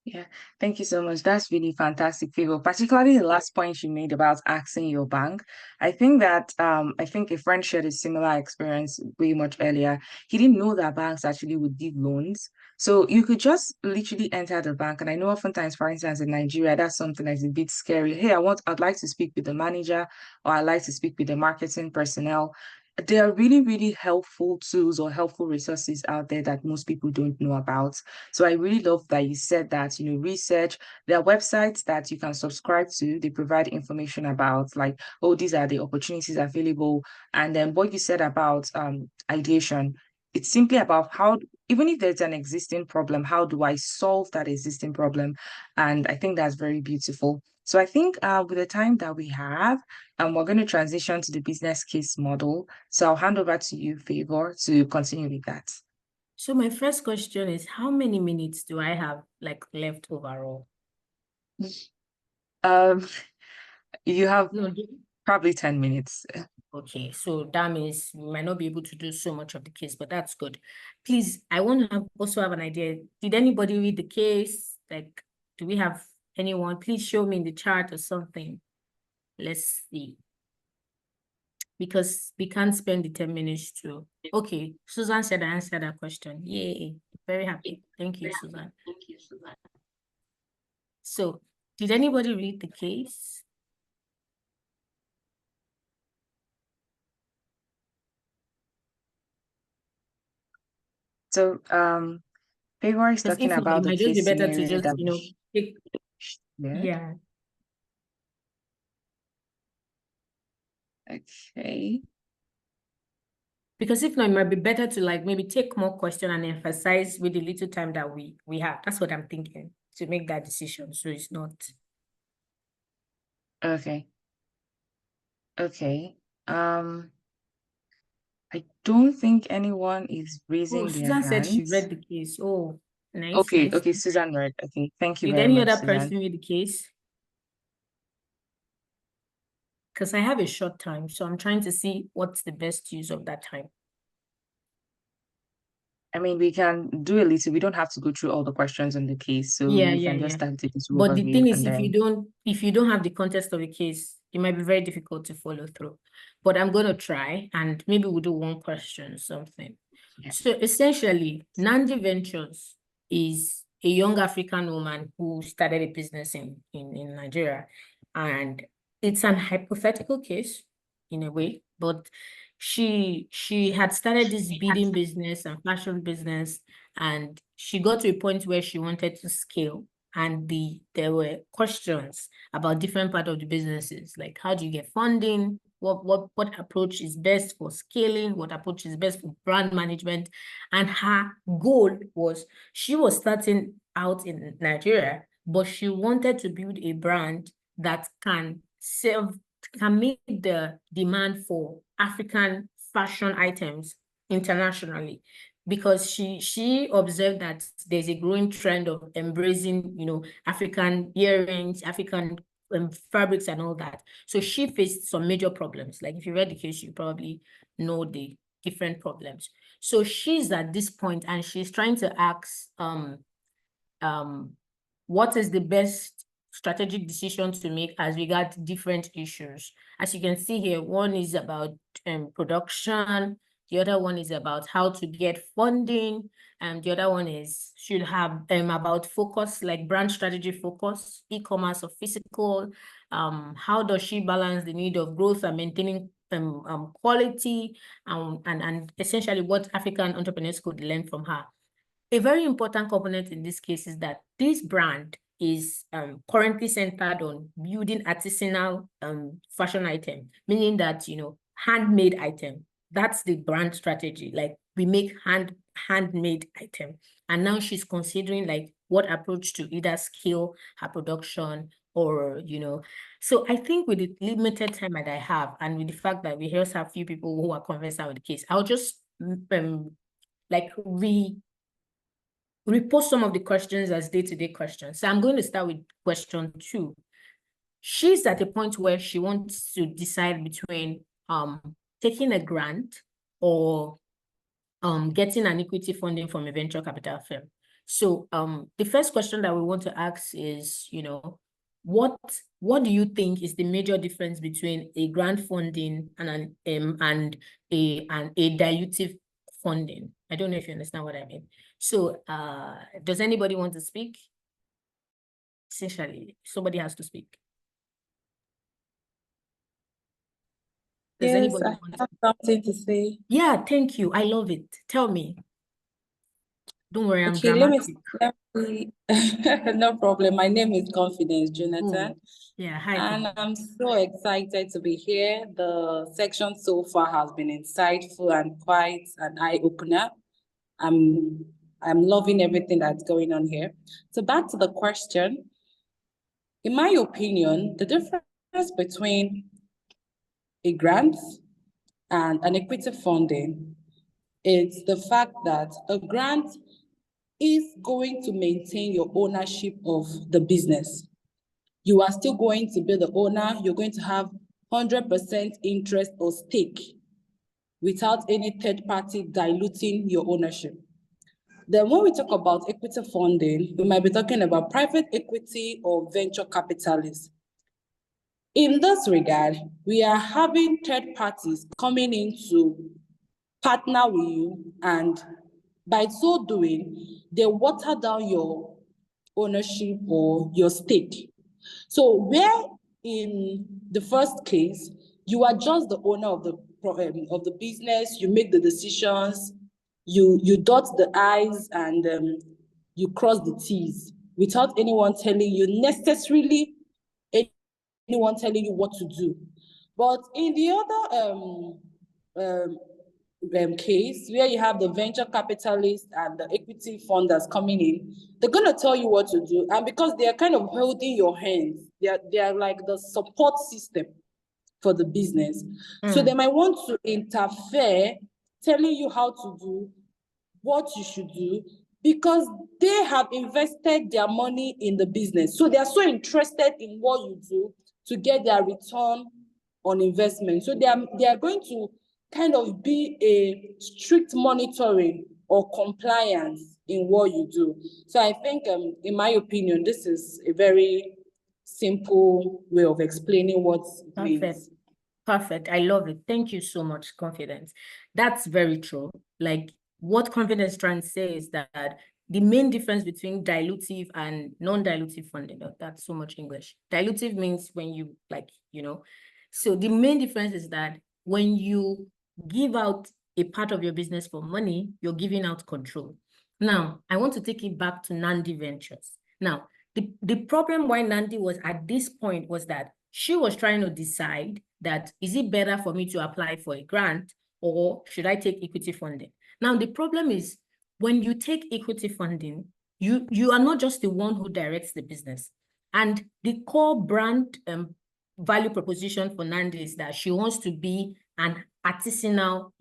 Yeah, thank you so much. That's really fantastic, Favour. Particularly the last point you made about asking your bank. I think a friend shared a similar experience way much earlier. He didn't know that banks actually would give loans. So you could just literally enter the bank. And I know oftentimes, for instance, in Nigeria, that's something that's a bit scary. Hey, I'd like to speak with the manager, or I'd like to speak with the marketing personnel. There are really, really helpful tools or helpful resources out there that most people don't know about. So I really love that you said that, research. There are websites that you can subscribe to. They provide information about like, oh, these are the opportunities available. And then what you said about ideation, it's simply about how, even if there's an existing problem, how do I solve that existing problem? And I think that's very beautiful. So I think with the time that we have, we're going to transition to the business case model. So I'll hand over to you, Favour, to continue with that. So my first question is, how many minutes do I have like left overall? You have No, probably 10 minutes. okay, so that means we might not be able to do so much of the case, but that's good. Please, I want to also have an idea. Did anybody read the case? Like, do we have anyone? Please show me in the chart or something. Let's see. Because we can't spend the 10 minutes too. Okay, Susan said I answered that question. Yay, very happy. Thank you, Susan. So, did anybody read the case? So, Favour is Because talking if not, about it the might just be case better to scenario just, that take, yeah. Okay. Because if not, it might be better to like maybe take more question and emphasize with the little time that we have. That's what I'm thinking, to make that decision. So it's not. Okay. Okay. I don't think anyone is Oh, raising their Susan said she hands. read the case. Oh, nice, Okay, nice. okay, Susan read. Okay, thank you Did very any much, other Susan. person read the case? Because I have a short time, so I'm trying to see what's the best use of that time. I mean, we can do a little. We don't have to go through all the questions on the case, so Yeah, we yeah, can yeah. just start with this But the overview thing is, and if then. you don't have the context of the case, it might be very difficult to follow through. But I'm going to try, and maybe we'll do one question or something. Yeah. So essentially, Nandi Ventures is a young African woman who started a business in Nigeria. And it's an hypothetical case in a way, but she had started this beading business and fashion business, and she got to a point where she wanted to scale. And there were questions about different parts of the businesses, like how do you get funding? What approach is best for scaling? What approach is best for brand management? And her goal was, she was starting out in Nigeria, but she wanted to build a brand that can meet the demand for African fashion items internationally, because she observed that there's a growing trend of embracing, African earrings, African fabrics and all that. So she faced some major problems. Like if you read the case, you probably know the different problems. So she's at this point and she's trying to ask, what is the best strategic decision to make as regards different issues? As you can see here, one is about production, the other one is about how to get funding, and the other one should have about focus, like brand strategy focus, e-commerce or physical. How does she balance the need of growth and maintaining quality, and essentially what African entrepreneurs could learn from her. A very important component in this case is that this brand is currently centered on building artisanal fashion item, meaning that, handmade item. That's the brand strategy. Like we make handmade item. And now she's considering like what approach to either scale her production or, so I think with the limited time that I have, and with the fact that we also have a few people who are conversant with the case, I'll just repost some of the questions as day-to-day questions. So I'm going to start with question 2. She's at a point where she wants to decide between taking a grant or getting an equity funding from a venture capital firm. So the first question that we want to ask is, what do you think is the major difference between a grant funding and a dilutive funding? I don't know if you understand what I mean. So does anybody want to speak? Essentially, somebody has to speak. Does anybody I want have something to say. Yeah, thank you. I love it. Tell me. Don't worry, I'm Okay, dramatic. let me no problem. My name is Confidence Jonathan. Oh, yeah, hi. And I'm so excited to be here. The section so far has been insightful and quite an eye-opener. I'm loving everything that's going on here. So back to the question. In my opinion, the difference between a grant and an equity funding is the fact that a grant is going to maintain your ownership of the business. You are still going to be the owner. You're going to have 100% interest or stake without any third party diluting your ownership. Then when we talk about equity funding, we might be talking about private equity or venture capitalists. In this regard, we are having third parties coming in to partner with you, and by so doing, they water down your ownership or your stake. So where in the first case, you are just the owner of the business, you make the decisions, you dot the I's and you cross the T's without anyone telling you what to do. But in the other case where you have the venture capitalists and the equity funders coming in, they're going to tell you what to do. And because they are kind of holding your hands, they are like the support system for the business. So they might want to interfere, telling you how to do, what you should do, because they have invested their money in the business. So they are so interested in what you do to get their return on investment. So they are going to kind of be a strict monitoring or compliance in what you do. So I think, in my opinion, this is a very simple way of explaining what it Perfect. means. Perfect. I love it. Thank you so much, Confidence. That's very true. Like what Confidence is trying to say is that the main difference between dilutive and non-dilutive funding, oh, that's so much English. Dilutive means when you so the main difference is that when you give out a part of your business for money, you're giving out control. Now, I want to take it back to Nandi Ventures. Now, the problem why Nandi was at this point was that she was trying to decide that is it better for me to apply for a grant or should I take equity funding? Now, the problem is when you take equity funding, you are not just the one who directs the business. And the core brand value proposition for Nandi is that she wants to be an artisanal,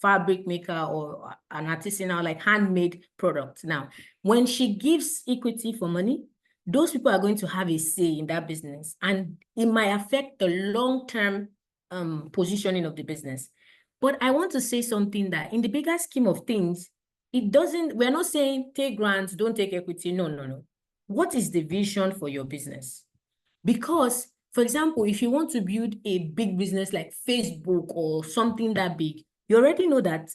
fabric maker or an artisanal, like handmade product. Now, when she gives equity for money, those people are going to have a say in that business, and it might affect the long-term positioning of the business. But I want to say something that in the bigger scheme of things, we're not saying take grants, don't take equity. No, no, no. What is the vision for your business? Because, for example, if you want to build a big business like Facebook or something that big, you already know that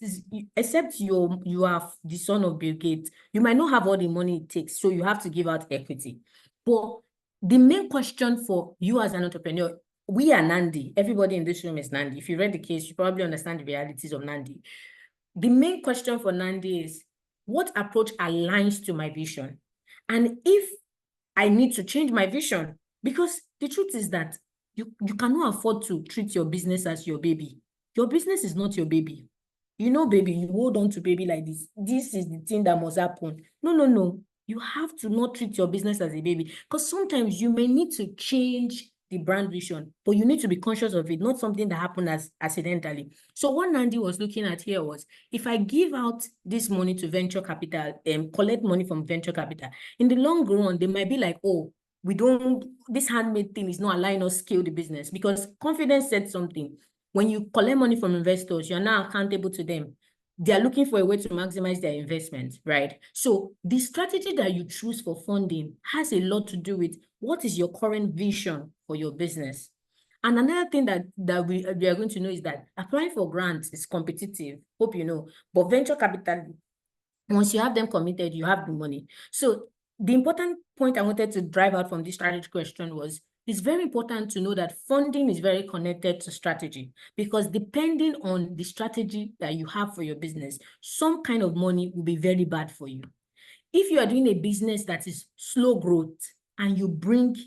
except you are the son of Bill Gates, you might not have all the money it takes, so you have to give out equity. But the main question for you as an entrepreneur, we are Nandi. Everybody in this room is Nandi. If you read the case, you probably understand the realities of Nandi. The main question for Nandi is, what approach aligns to my vision? And if I need to change my vision, because the truth is that you cannot afford to treat your business as your baby. Your business is not your baby. Baby, you hold on to baby like this. This is the thing that must happen. No, no, no. You have to not treat your business as a baby, because sometimes you may need to change the brand vision, but you need to be conscious of it, not something that happened accidentally. So what Nandi was looking at here was, if I give out this money to venture capital and collect money from venture capital, in the long run, they might be like, oh, this handmade thing is not allowing us scale the business, because Confidence said something. When you collect money from investors, you're now accountable to them. They are looking for a way to maximize their investment, right? So the strategy that you choose for funding has a lot to do with what is your current vision for your business. And another thing that we are going to know is that applying for grants is competitive, hope you know, but venture capital, once you have them committed, you have the money. So the important point I wanted to drive out from this strategy question was, it's very important to know that funding is very connected to strategy, because depending on the strategy that you have for your business, some kind of money will be very bad for you. If you are doing a business that is slow growth and you bring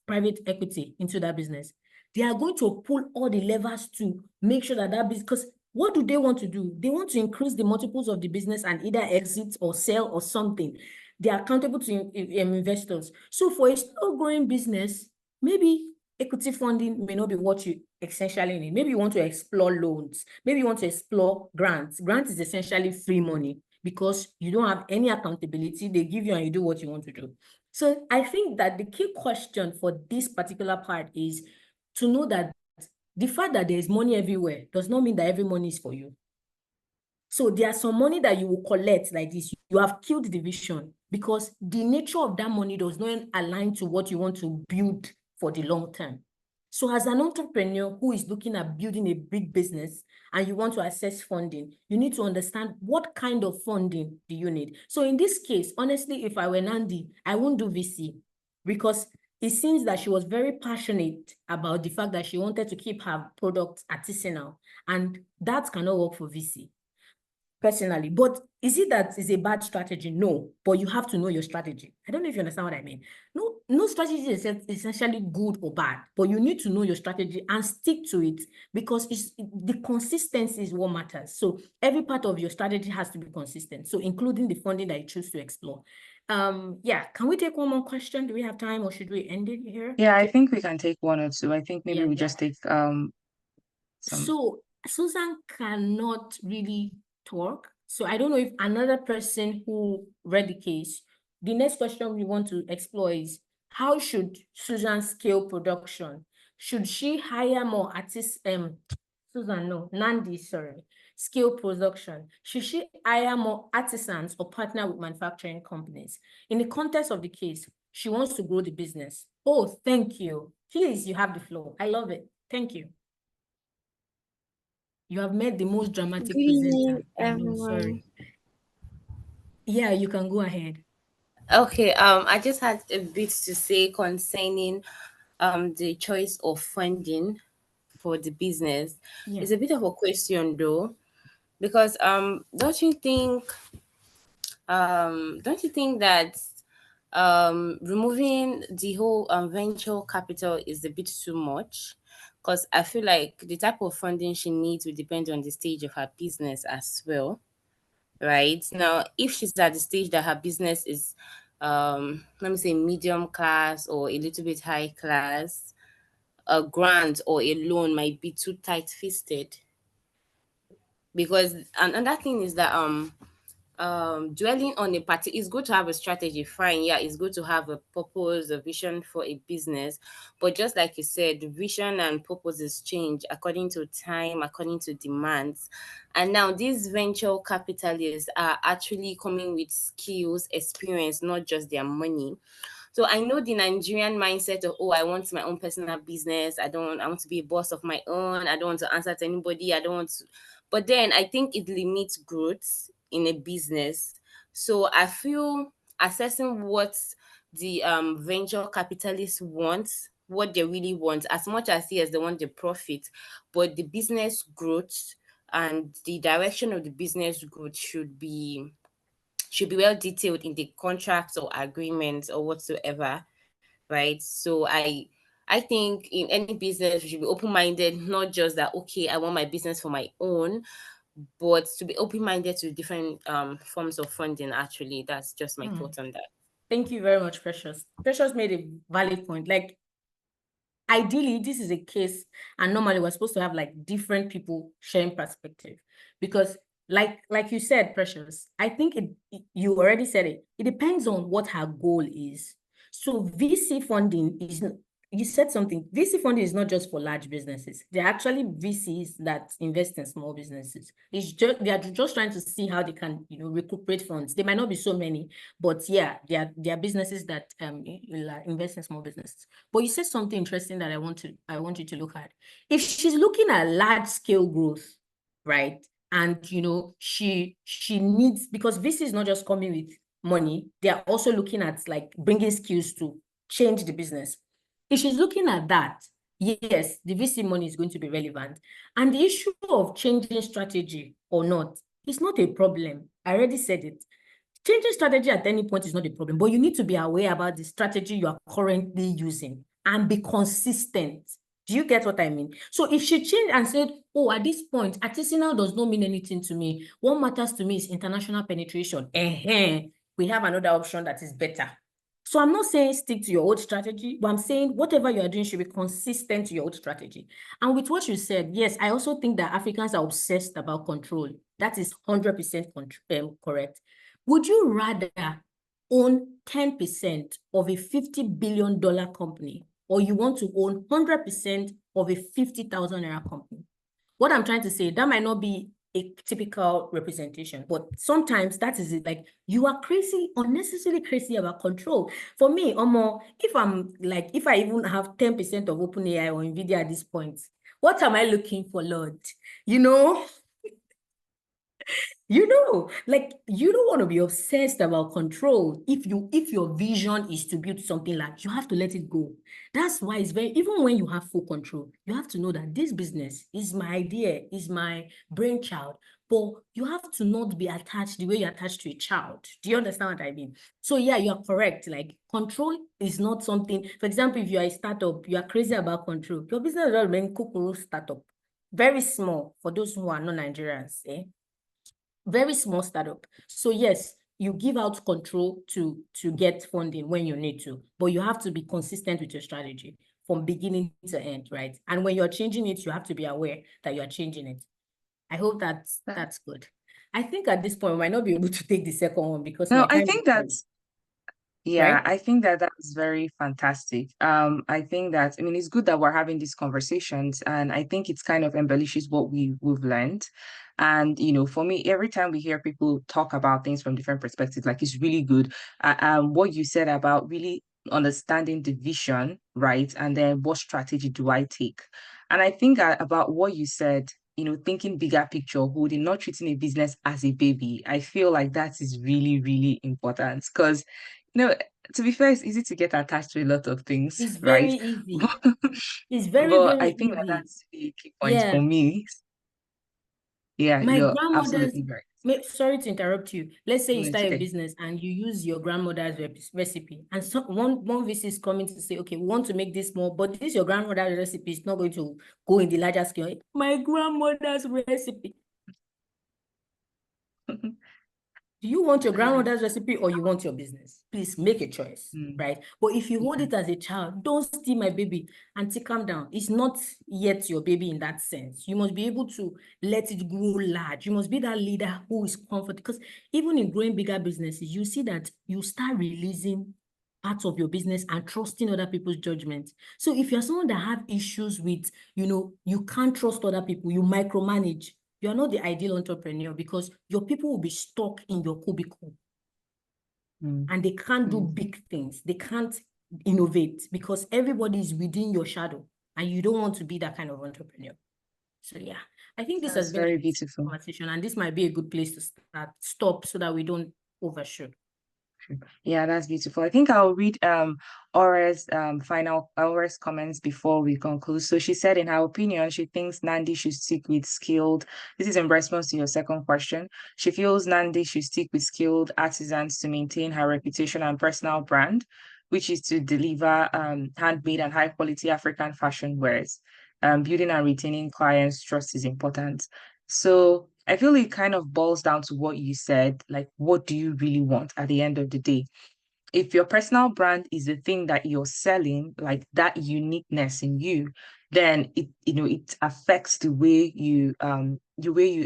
private equity into that business, they are going to pull all the levers to make sure that business, because what do they want to do? They want to increase the multiples of the business and either exit or sell or something. They are accountable to investors. So for a slow growing business, maybe equity funding may not be what you essentially need. Maybe you want to explore loans. Maybe you want to explore grants. Grant is essentially free money because you don't have any accountability. They give you and you do what you want to do. So I think that the key question for this particular part is to know that the fact that there is money everywhere does not mean that every money is for you. So there's some money that you will collect like this. You have killed the vision because the nature of that money does not align to what you want to build for the long term. So as an entrepreneur who is looking at building a big business and you want to access funding, you need to understand what kind of funding do you need. So in this case, honestly, if I were Nandi, I won't do VC, because it seems that she was very passionate about the fact that she wanted to keep her products artisanal, and that cannot work for VC. Personally, but is it that is a bad strategy? No, but you have to know your strategy. I don't know if you understand what I mean. No strategy is essentially good or bad, but you need to know your strategy and stick to it, because the consistency is what matters. So every part of your strategy has to be consistent. So including the funding that you choose to explore. Yeah, can we take one more question? Do we have time, or should we end it here? Yeah, I think we can take one or two. I think maybe we just take some. So Susan cannot really talk. So I don't know if another person who read the case, the next question we want to explore is, how should Susan scale production? Should she hire more artists? Nandi, sorry. Scale production. Should she hire more artisans or partner with manufacturing companies? In the context of the case, She wants to grow the business. Oh, thank you. Please, you have the floor. I love it. Thank you. You have made the most dramatic Good evening, presenter. I know, everyone. sorry. Yeah, you can go ahead. Okay, I just had a bit to say concerning the choice of funding for the business. Yeah. It's a bit of a question though, because don't you think that removing the whole venture capital is a bit too much? Because I feel like the type of funding she needs will depend on the stage of her business as well. Right now, if she's at the stage that her business is let me say medium class or a little bit high class, a grant or a loan might be too tight-fisted. Because another thing is that dwelling on a party, it's good to have a strategy, fine, yeah, it's good to have a purpose, a vision for a business, but just like you said, the vision and purposes change according to time, according to demands. And now these venture capitalists are actually coming with skills, experience, not just their money. So I know the Nigerian mindset of, oh, I want my own personal business. I want to be a boss of my own. I don't want to answer to anybody. I don't want to. But then I think it limits growth in a business. So I feel assessing what the venture capitalists want, what they really want, as much as yes, they want the profit, but the business growth and the direction of the business growth should be well detailed in the contracts or agreements or whatsoever, right? So I think in any business you should be open-minded, not just that okay, I want my business for my own, but to be open-minded to different forms of funding. Actually, that's just my thought on that. Thank you very much, Precious. Precious made a valid point. Like, ideally, this is a case, and normally we're supposed to have like different people sharing perspective, because like you said, Precious, I think you already said it. It depends on what her goal is. So VC funding is, you said something. VC funding is not just for large businesses. They're actually VCs that invest in small businesses. They are just trying to see how they can, recuperate funds. They might not be so many, but yeah, they are businesses that invest in small businesses. But you said something interesting that I want you to look at. If she's looking at large scale growth, right? And she needs, because VC is not just coming with money, they are also looking at like bringing skills to change the business. If she's looking at that, yes, the VC money is going to be relevant. And the issue of changing strategy or not is not a problem. I already said it. Changing strategy at any point is not a problem, but you need to be aware about the strategy you are currently using and be consistent. Do you get what I mean? So if she changed and said, oh, at this point, artisanal does not mean anything to me. What matters to me is international penetration. We have another option that is better. So I'm not saying stick to your old strategy, but I'm saying whatever you are doing should be consistent to your old strategy. And with what you said, yes, I also think that Africans are obsessed about control. That is 100% correct. Would you rather own 10% of a $50 billion company, or you want to own 100% of a 50,000 naira company? What I'm trying to say, that might not be a typical representation, but sometimes that is it. Like, you are crazy, unnecessarily crazy about control. For me, if I even have 10% of OpenAI or NVIDIA at this point, what am I looking for, Lord? Like, you don't want to be obsessed about control. If your vision is to build something, like, you have to let it go. That's why it's even when you have full control, you have to know that this business is my idea, is my brainchild, but you have to not be attached the way you're attached to a child. Do you understand what I mean? So yeah, you are correct. Like, control is not something, for example, if you are a startup, you are crazy about control. Your business will remain kukuru startup. Very small for those who are not Nigerians, very small startup. So yes, you give out control to get funding when you need to, but you have to be consistent with your strategy from beginning to end, right? And when you're changing it, you have to be aware that you're changing it. I hope that's good. I think at this point, we might not be able to take the second one because No, my I time think is up, that's Yeah, right? I think that that's very fantastic. I think that, I mean, it's good that we're having these conversations, and I think it's kind of embellishes what we've learned. And for me, every time we hear people talk about things from different perspectives, like, it's really good. What you said about really understanding the vision, right? And then what strategy do I take? And I think about what you said, thinking bigger picture, holding, not treating a business as a baby. I feel like that is really, really important because, to be fair, it's easy to get attached to a lot of things, It's very right? easy. It's very, But very I think that easy. that's the key point Yeah. for me. Yeah, My you're grandmother's, absolutely right. sorry to interrupt you. Let's say No, you it's start a okay. business and you use your grandmother's recipe, and so one VC is coming to say, okay, we want to make this more, but this your grandmother's recipe is not going to go in the larger scale. My grandmother's recipe. Do you want your grandmother's recipe or you want your business? Please make a choice, right? But if you hold it as a child, don't steal my baby. Auntie, calm down. It's not yet your baby in that sense. You must be able to let it grow large. You must be that leader who is comfortable. Because even in growing bigger businesses, you see that you start releasing parts of your business and trusting other people's judgment. So if you're someone that have issues with, you can't trust other people, you micromanage, you're not the ideal entrepreneur because your people will be stuck in your cubicle and they can't do big things. They can't innovate because everybody is within your shadow and you don't want to be that kind of entrepreneur. So yeah, I think this That's has been a very nice beautiful. conversation and this might be a good place to stop so that we don't overshoot. Yeah, that's beautiful. I think I'll read Aura's Aura's comments before we conclude. So she said, in her opinion, she thinks Nandi should stick with skilled. This is in response to your second question. She feels Nandi should stick with skilled artisans to maintain her reputation and personal brand, which is to deliver handmade and high quality African fashion wares. Building and retaining clients' trust is important. So I feel it kind of boils down to what you said, like what do you really want at the end of the day? If your personal brand is the thing that you're selling, like that uniqueness in you, then it affects the way you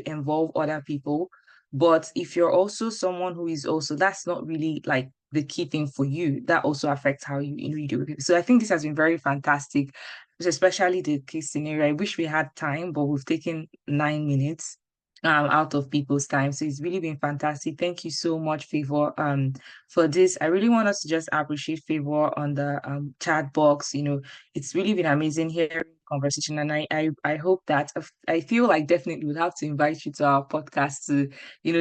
involve other people. But if you're also someone who is also, that's not really like the key thing for you, that also affects how you deal with people. So I think this has been very fantastic, especially the case scenario. I wish we had time, but we've taken 9 minutes out of people's time. So it's really been fantastic. Thank you so much, Favour, for this. I really want us to just appreciate Favour on the chat box. It's really been amazing hearing conversation, and I hope that I feel like definitely we'll have to invite you to our podcast to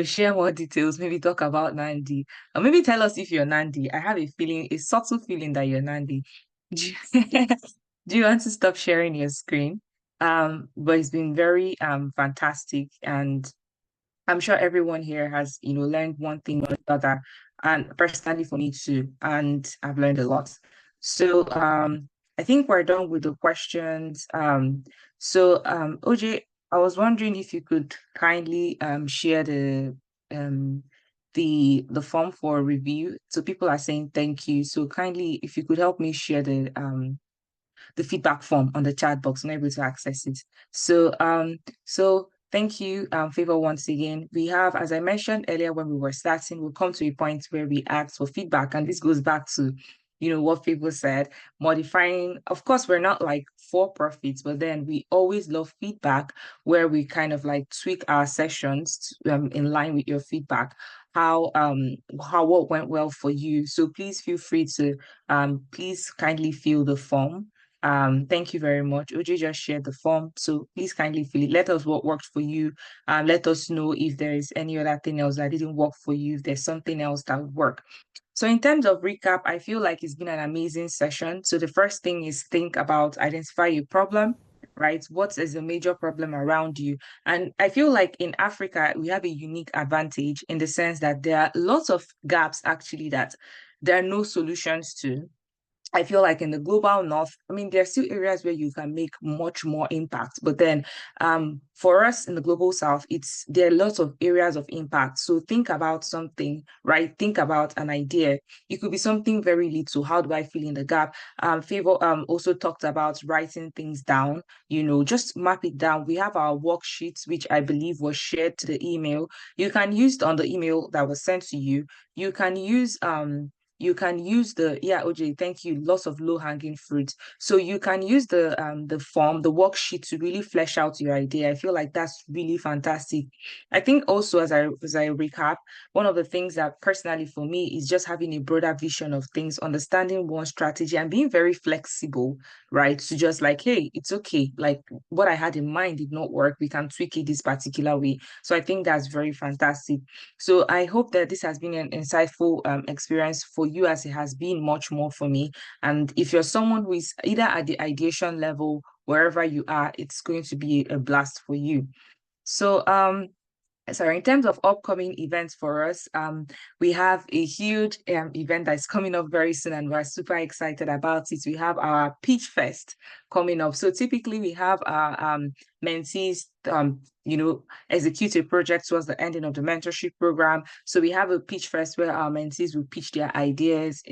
share more details, maybe talk about Nandi, or maybe tell us if you're Nandi. I have a subtle feeling that you're Nandi. Do you, do you want to stop sharing your screen? But it's been very fantastic, and I'm sure everyone here has, learned one thing or the other, and personally for me too, and I've learned a lot. So I think we're done with the questions. OJ, I was wondering if you could kindly share um the form for review. So people are saying thank you. So kindly, if you could help me share the feedback form on the chat box. I'm able to access it. So thank you, Favour, once again. We have, as I mentioned earlier when we were starting, we'll come to a point where we ask for feedback, and this goes back to what Favour said, modifying. Of course, we're not like for profits, but then we always love feedback where we kind of like tweak our sessions in line with your feedback. How what went well for you. So please feel free to please kindly fill the form. Thank you very much. OJ just shared the form, so please kindly fill it. Let us what worked for you. Let us know if there is any other thing else that didn't work for you, if there's something else that would work. So in terms of recap, I feel like it's been an amazing session. So the first thing is think about, identify your problem, right? What is the major problem around you? And I feel like in Africa, we have a unique advantage in the sense that there are lots of gaps actually that there are no solutions to. I feel like in the global north, I mean, there are still areas where you can make much more impact. But then for us in the global south, there are lots of areas of impact. So think about something, right? Think about an idea. It could be something very little. How do I fill in the gap? Favour also talked about writing things down, just map it down. We have our worksheets, which I believe was shared to the email. You can use it on the email that was sent to you. You can use you can use OJ, thank you, lots of low-hanging fruit. So you can use the form, the worksheet to really flesh out your idea. I feel like that's really fantastic. I think also as I recap, one of the things that personally for me is just having a broader vision of things, understanding one strategy and being very flexible, right? To just like, hey, it's okay. Like what I had in mind did not work. We can tweak it this particular way. So I think that's very fantastic. So I hope that this has been an insightful experience for you as it has been much more for me. And if you're someone who is either at the ideation level, wherever you are, it's going to be a blast for you. So sorry, in terms of upcoming events for us, we have a huge event that's coming up very soon and we're super excited about it. We have our Pitch Fest coming up. So typically we have our mentees execute a project towards the ending of the mentorship program. So we have a Pitch Fest where our mentees will pitch their ideas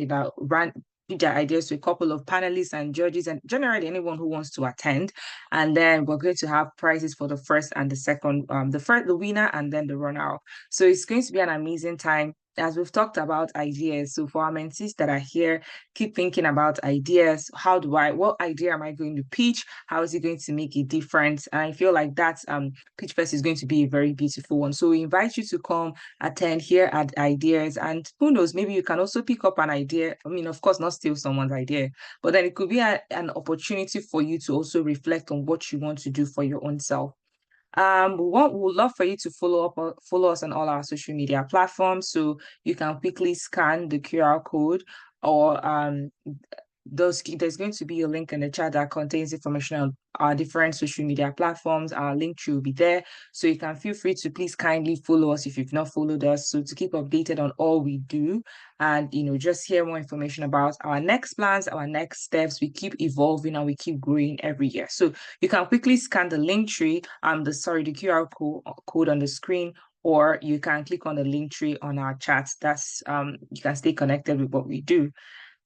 to a couple of panelists and judges and generally anyone who wants to attend. And then we're going to have prizes for the first and the second, the winner and then the runner-up. So it's going to be an amazing time. As we've talked about ideas, so for our mentees that are here, keep thinking about ideas. What idea am I going to pitch? How is it going to make a difference? And I feel like that's Pitch Fest is going to be a very beautiful one. So we invite you to come attend here at ideas, and who knows, maybe you can also pick up an idea. I mean, of course, not steal someone's idea, but then it could be an opportunity for you to also reflect on what you want to do for your own self. We'd love for you to follow us on all our social media platforms, so you can quickly scan the QR code, or there's going to be a link in the chat that contains information on our different social media platforms. Our link tree will be there, so you can feel free to please kindly follow us if you've not followed us, so to keep updated on all we do and just hear more information about our next plans, our next steps. We keep evolving and we keep growing every year. So you can quickly scan the link tree, the QR code on the screen, or you can click on the link tree on our chat. That's you can stay connected with what we do.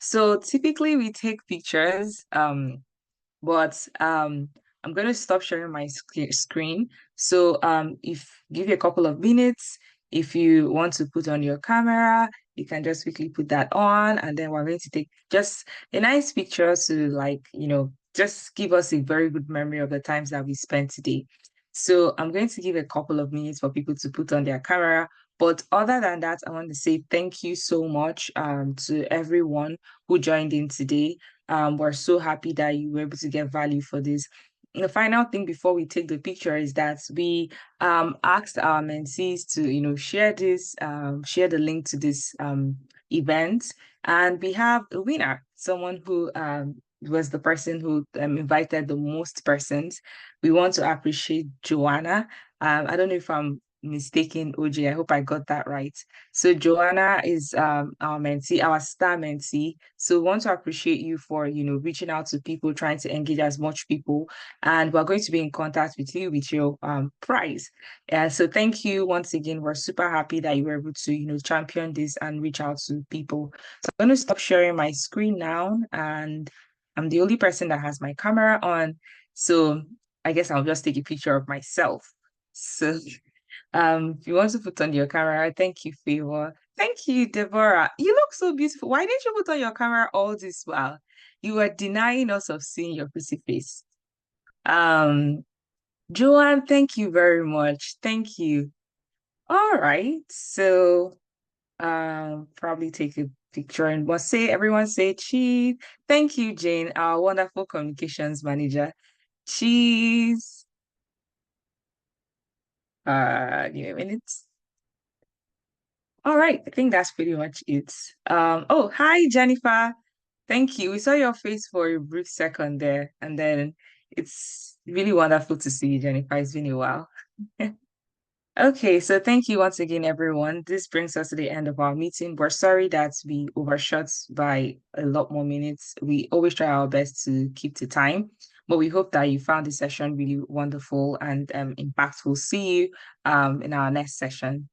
So typically we take pictures, but I'm going to stop sharing my screen. So give you a couple of minutes. If you want to put on your camera, you can just quickly put that on, and then we're going to take just a nice picture to just give us a very good memory of the times that we spent today. So I'm going to give a couple of minutes for people to put on their camera. But other than that, I want to say thank you so much to everyone who joined in today. We're so happy that you were able to get value for this. The final thing before we take the picture is that we asked our mentees to share the link to this event, and we have a winner, someone who was the person who invited the most persons. We want to appreciate Joanna. I don't know if I'm mistaken, OJ. I hope I got that right. So Joanna is our mentee, our star mentee. So we want to appreciate you for reaching out to people, trying to engage as much people, and we're going to be in contact with you with your prize. So thank you once again. We're super happy that you were able to champion this and reach out to people. So I'm going to stop sharing my screen now, and I'm the only person that has my camera on. So I guess I'll just take a picture of myself. So if you want to put on your camera, thank you, Favour. Thank you, Deborah. You look so beautiful. Why didn't you put on your camera all this while? You were denying us of seeing your pretty face. Joanne, thank you very much. Thank you. All right. So probably take a picture and everyone say cheese. Thank you, Jane, our wonderful communications manager. Cheese. Give me a minute. All right, I think that's pretty much it. Oh, hi, Jennifer. Thank you. We saw your face for a brief second there, and then it's really wonderful to see you, Jennifer. It's been a while. Okay, so thank you once again, everyone. This brings us to the end of our meeting. We're sorry that we overshot by a lot more minutes. We always try our best to keep to time, but we hope that you found this session really wonderful and impactful. See you in our next session.